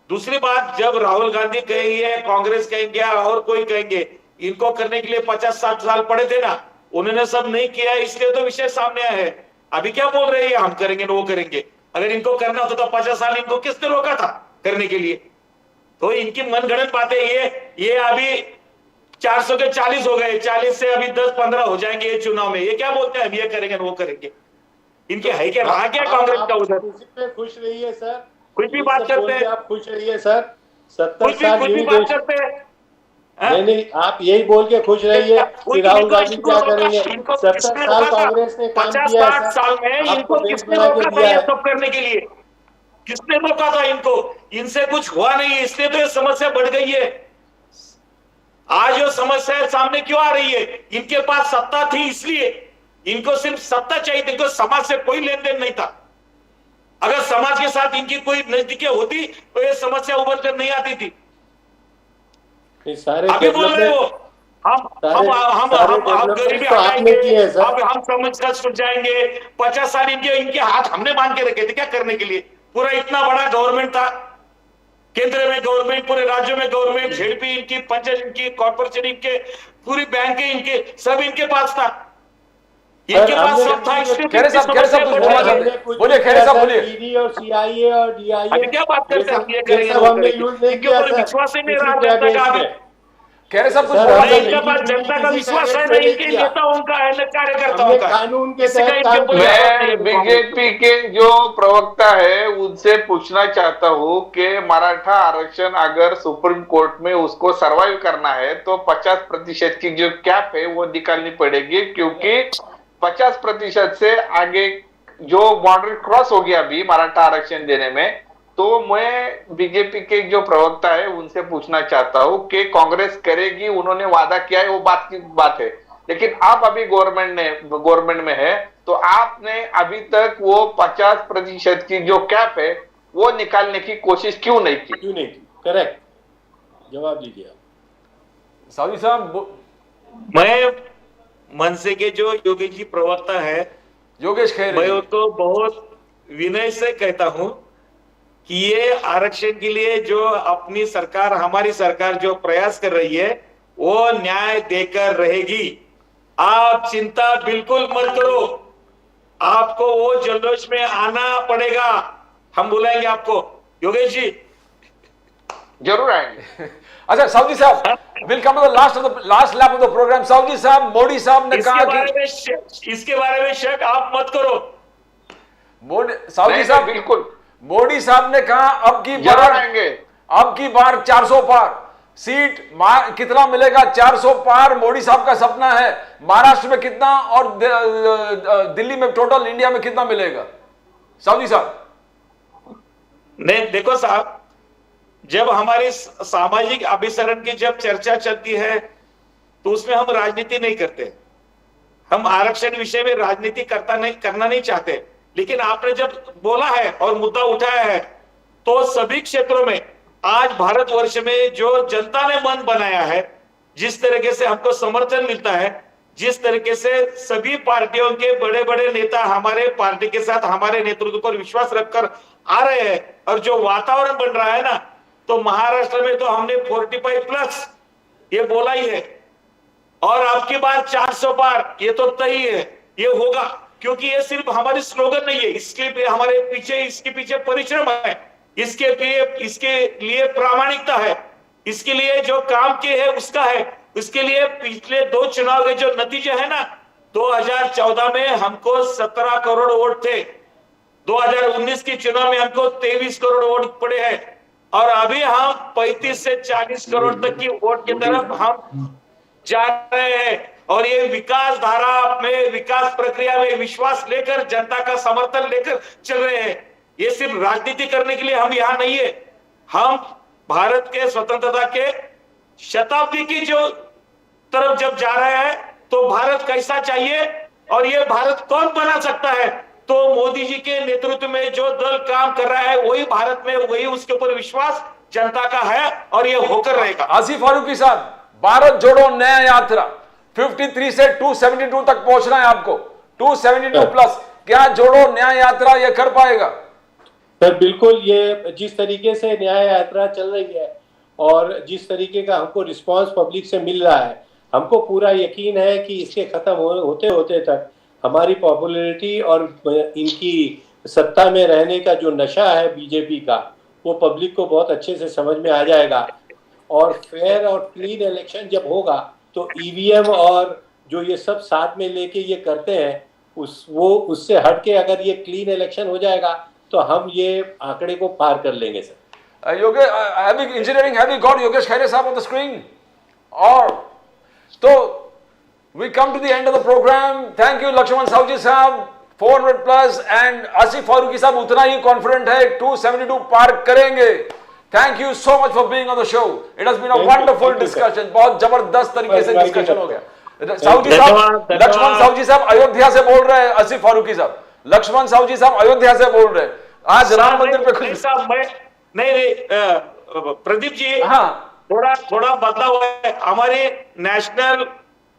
दूसरी बात, जब राहुल गांधी कहेंगे, कांग्रेस कहेंगे और कोई कहेंगे इनको करने के लिए 50-60 साल पड़े थे ना, उन्होंने सब नहीं किया, इसलिए तो विषय सामने आया है। अभी क्या बोल रहे हैं, हम करेंगे वो करेंगे। अगर इनको करना होता तो 50 साल इनको किसने रोका था करने के लिए? तो इनकी मनगढ़ंत बातें, ये अभी 400 के 40 हो गए, 40 से अभी 10-15 हो जाएंगे ये चुनाव में। ये क्या बोलते हैं, हम ये करेंगे वो करेंगे? इनके है क्या, रहा क्या कांग्रेस का उधर? पे खुश रहिए सर, कुछ भी बात करते हैं, आप खुश रहिए सर। 70 कुछ भी बात करते हैं। नहीं, आप यही बोल के खुश रहिए कि राहुल गांधी क्या करेंगे। 70 साल कांग्रेस ने काम किया है। 50-60 साल में इनको किसने रोका था ये सब करने के लिए? किसने रोका था इनको? इनसे कुछ हुआ नहीं है, इसलिए तो ये समस्या बढ़ गई है। आज जो समस्या सामने क्यों आ रही है? इनके पास सत्ता थी, इसलिए इनको सिर्फ सत्ता चाहिए थी, इनको समाज से कोई लेन देन नहीं था। अगर समाज के साथ इनकी कोई नजदीकियां होती तो ये समस्या उभर कर नहीं आती थी। सारे अभी बोल रहे हो हम गरीबी हटाएंगे, अब हम समझकर सुलझाएंगे। 50 साल इनके हाथ हमने बांध के रखे थे क्या करने के लिए? पूरा इतना बड़ा गवर्नमेंट था, केंद्र में गवर्नमेंट, पूरे राज्यों में गवर्नमेंट, झेडपी इनकी, पंचायत इनकी, कॉर्पोरेशन इनके, पूरी बैंक इनके, सब इनके पास था। इनके पास सब था। खैरे साहब बोलिए, खैरे साहब बोलिए। ईडी और सीआईए और डीआईए, अभी क्या बात करते हैं, ये करेंगे हमने यूज नहीं किया सर। विश्वास ही नहीं रहा जनता का अभी। खैरे साहब कुछ इनके पास जनता का विश्वास है नहीं, इनके नेताओं का है, कार्यकर्ताओं का। कानून के मैं बीजेपी के जो प्रवक्ता है उनसे पूछना चाहता हूँ कि मराठा आरक्षण अगर सुप्रीम कोर्ट में उसको सर्वाइव करना है तो 50% की जो कैप है वो निकालनी पड़ेगी, क्योंकि 50% से आगे जो बॉर्डर क्रॉस हो गया अभी मराठा आरक्षण देने में। तो मैं बीजेपी के जो प्रवक्ता है उनसे पूछना चाहता हूं कि कांग्रेस करेगी, उन्होंने वादा किया है, वो बात की बात है, लेकिन आप अभी गवर्नमेंट में है तो आपने अभी तक वो 50% की जो कैप है वो निकालने की कोशिश क्यों नहीं की? करेक्ट जवाब दीजिए आप। सावजी साहब, मैं मनसे के जो योगेश जी प्रवक्ता है, योगेश खैरे, मैं उनको बहुत विनय से कहता हूं कि ये आरक्षण के लिए जो अपनी सरकार, हमारी सरकार जो प्रयास कर रही है वो न्याय देकर रहेगी। आप चिंता बिल्कुल मत करो। आपको वो जल्लोश में आना पड़ेगा, हम बुलाएंगे आपको। योगेश जी जरूर आएंगे। अच्छा साहू जी साहब, will come to the last lap of the programme. Sahu ji साहब, मोदी साहब ने कहा कि इसके बारे में शक आप मत करो। साहू जी साहब, बिल्कुल मोदी साहब ने कहा अब की बार 400 पार सीट कितना मिलेगा? 400 पार मोदी साहब का सपना है। महाराष्ट्र में कितना और दिल्ली में, टोटल इंडिया में कितना मिलेगा? साहू जी साहब। नहीं देखो साहब, जब हमारे सामाजिक अभिसरण की जब चर्चा चलती है तो उसमें हम राजनीति नहीं करते, हम आरक्षण विषय में राजनीति करना नहीं चाहते। लेकिन आपने जब बोला है और मुद्दा उठाया है तो सभी क्षेत्रों में आज भारतवर्ष में जो जनता ने मन बनाया है, जिस तरीके से हमको समर्थन मिलता है, जिस तरीके से सभी पार्टियों के बड़े बड़े नेता हमारे पार्टी के साथ हमारे नेतृत्व पर विश्वास रखकर आ रहे हैं और जो वातावरण बन रहा है ना, तो महाराष्ट्र में तो हमने 45+ ये बोला ही है। और आपकी बात 400 पार, ये तो तय है, ये होगा। क्योंकि ये सिर्फ हमारी स्लोगन नहीं है, इसके हमारे पीछे, इसके पीछे परिश्रम है, इसके लिए प्रामाणिकता है, इसके लिए जो काम किए है उसका है। इसके लिए पिछले 2 चुनाव के जो नतीजे है ना, 2014 में हमको 17 करोड़ वोट थे, 2019 के चुनाव में हमको 23 करोड़ वोट पड़े हैं, और अभी हम 35 से 40 करोड़ तक की वोट की तरफ हम जा रहे हैं। और ये विकास धारा में, विकास प्रक्रिया में विश्वास लेकर, जनता का समर्थन लेकर चल रहे हैं। ये सिर्फ राजनीति करने के लिए हम यहां नहीं है, हम भारत के स्वतंत्रता के शताब्दी की जो तरफ जब जा रहे हैं तो भारत कैसा चाहिए और ये भारत कौन बना सकता है, तो मोदी जी के नेतृत्व में जो दल काम कर रहा है वही भारत में, वही उसके ऊपर विश्वास जनता का है और ये होकर रहेगा। आसिफ फारूकी साहब, भारत जोड़ो नया यात्रा 53 से 272 तक पहुंचना है आपको, 272+। क्या जोड़ो नया यात्रा ये कर पाएगा? सर बिल्कुल, ये जिस तरीके से न्याय यात्रा चल रही है और जिस तरीके का हमको रिस्पांस पब्लिक से मिल रहा है, हमको पूरा यकीन है कि इसके खत्म होते होते तक हमारी पॉपुलैरिटी और इनकी सत्ता में रहने का जो नशा है बीजेपी का, वो पब्लिक को बहुत अच्छे से समझ में आ जाएगा। और फेयर और क्लीन इलेक्शन जब होगा तो ईवीएम और जो ये सब साथ में लेके ये करते हैं, उससे हटके अगर ये क्लीन इलेक्शन हो जाएगा तो हम ये आंकड़े को पार कर लेंगे sir. Yogesh engineering, have you got Yogesh Khaire साहब ऑन द स्क्रीन? और तो we come to the end of the program. Thank you Lakshman Sahu ji साहब, 400+ एंड आसिफ फारूकी साहब उतना ही कॉन्फिडेंट है 272 पार करेंगे। Thank you so much for being on the show, it has been a wonderful discussion. बहुत जबरदस्त तरीके से डिस्कशन हो गया। साहू जी साहब, लक्ष्मण साहू जी साहब अयोध्या से बोल रहे हैं, आसिफ फारूकी साहब, लक्ष्मण साहू जी साहब अयोध्या से बोल रहे हैं। आज राम मंदिर पे नहीं साहब, नहीं प्रदीप जी, हाँ थोड़ा बदलाव है। हमारे नेशनल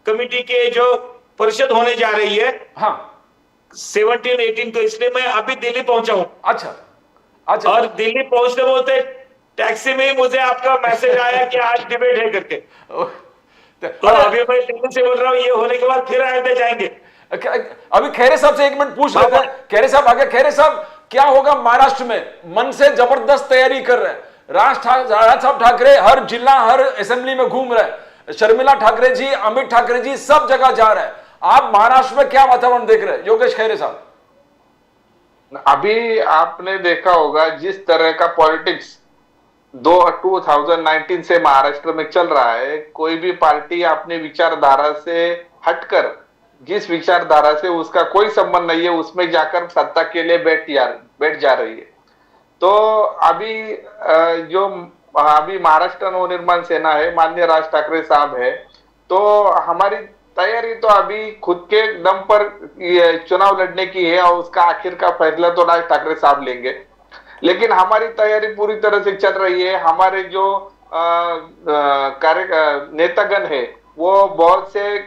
कमिटी के जो परिषद होने जा रही है, हाँ 17-18 को, इसलिए मैं अभी दिल्ली पहुंचा हूं। अच्छा अच्छा। और दिल्ली पहुंचते बोलते टैक्सी में ही मुझे आपका मैसेज आया कि आज डिबेट है करके। तो अभी मैं दिल्ली से बोल रहा हूँ, ये होने के बाद फिर अयोध्या जाएंगे। अभी खैरे साहब से 1 मिनट पूछ लेते हैं। खैरे साहब आगे, खैरे साहब क्या होगा महाराष्ट्र में? मन से जबरदस्त तैयारी कर रहे हैं, राज साहब ठाकरे हर जिला, हर असेंबली में घूम रहे हैं, शर्मिला ठाकरे जी, अमित ठाकरे जी सब जगह जा रहे हैं। आप महाराष्ट्र में क्या वातावरण देख रहे हैं योगेश खैरे साहब? अभी आपने देखा होगा जिस तरह का पॉलिटिक्स 2019 से महाराष्ट्र में चल रहा है, कोई भी पार्टी अपनी विचारधारा से हटकर, जिस विचारधारा से उसका कोई संबंध नहीं है, उसमें जाकर सत्ता के लिए बैठ जा रही है। तो अभी महाराष्ट्र नवनिर्माण सेना है, माननीय राज ठाकरे साहब है, तो हमारी तैयारी तो अभी खुद के दम पर चुनाव लड़ने की है और उसका आखिर का फैसला तो राज ठाकरे साहब लेंगे। लेकिन हमारी तैयारी पूरी तरह से चल रही है। हमारे जो नेतागण है वो बहुत से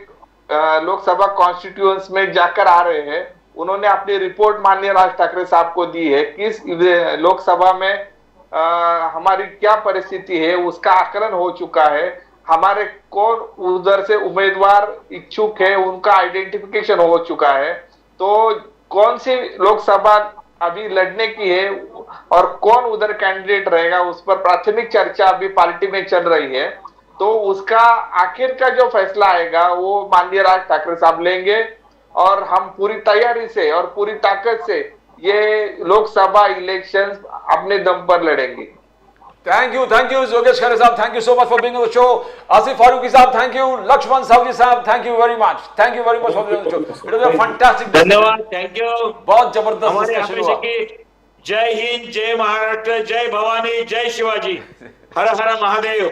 लोकसभा कॉन्स्टिट्यूएंस में जाकर आ रहे हैं। उन्होंने अपनी रिपोर्ट माननीय राज ठाकरे साहब को दी है, किस लोकसभा में हमारी क्या परिस्थिति है उसका आकलन हो चुका है, हमारे कौन उधर से उम्मीदवार इच्छुक है उनका आइडेंटिफिकेशन हो चुका है। तो कौन सी लोकसभा अभी लड़ने की है और कौन उधर कैंडिडेट रहेगा, उस पर प्राथमिक चर्चा अभी पार्टी में चल रही है। तो उसका आखिर का जो फैसला आएगा वो माननीय राज ठाकरे साहब लेंगे और हम पूरी तैयारी से और पूरी ताकत से ये लोकसभा इलेक्शंस अपने दम पर लड़ेंगे। Thank you, Yogesh Khare Saab. Thank you so much for being on the show. Asif Faruqi Saab, thank you. Lakshman Savji Saab, thank you very much. Thank you very much for being on the show. It was a fantastic discussion. धन्यवाद, thank you. बहुत जबरदस्त हमारे discussion हमेशा हुआ। की जय हिंद, जय महाराष्ट्र, जय भवानी, जय शिवाजी, हर हर महादेव।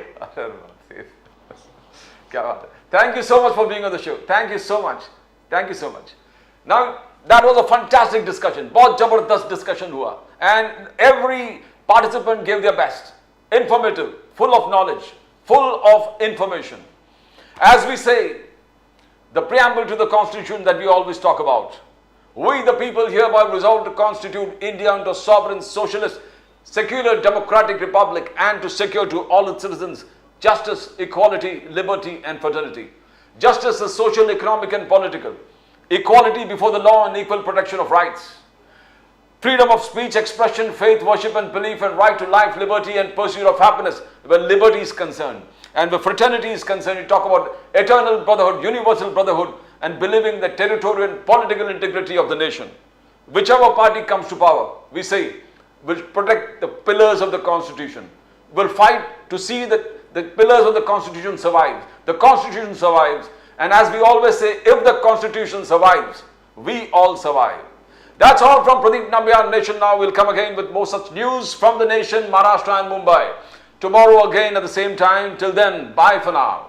क्या बात है। Thank you so much for being on the show. Thank you so much. Thank you so much. Now that was a fantastic discussion. बहुत जबरदस्त डिस्कशन हुआ and every participant gave their best. Informative, full of knowledge, full of information. As we say, the preamble to the constitution that we always talk about. We the people hereby resolve to constitute India into a sovereign, socialist, secular, democratic republic and to secure to all its citizens justice, equality, liberty and fraternity. Justice is social, economic and political. Equality before the law and equal protection of rights. Freedom of speech, expression, faith, worship and belief and right to life, liberty and pursuit of happiness where liberty is concerned. And where fraternity is concerned, you talk about eternal brotherhood, universal brotherhood and believing the territorial and political integrity of the nation. Whichever party comes to power, we say, will protect the pillars of the constitution, will fight to see that the pillars of the constitution survive. The constitution survives, and as we always say, if the constitution survives, we all survive. That's all from Pradeep Nambiar Nation Now. We'll come again with more such news from the nation, Maharashtra and Mumbai. Tomorrow again at the same time. Till then, bye for now.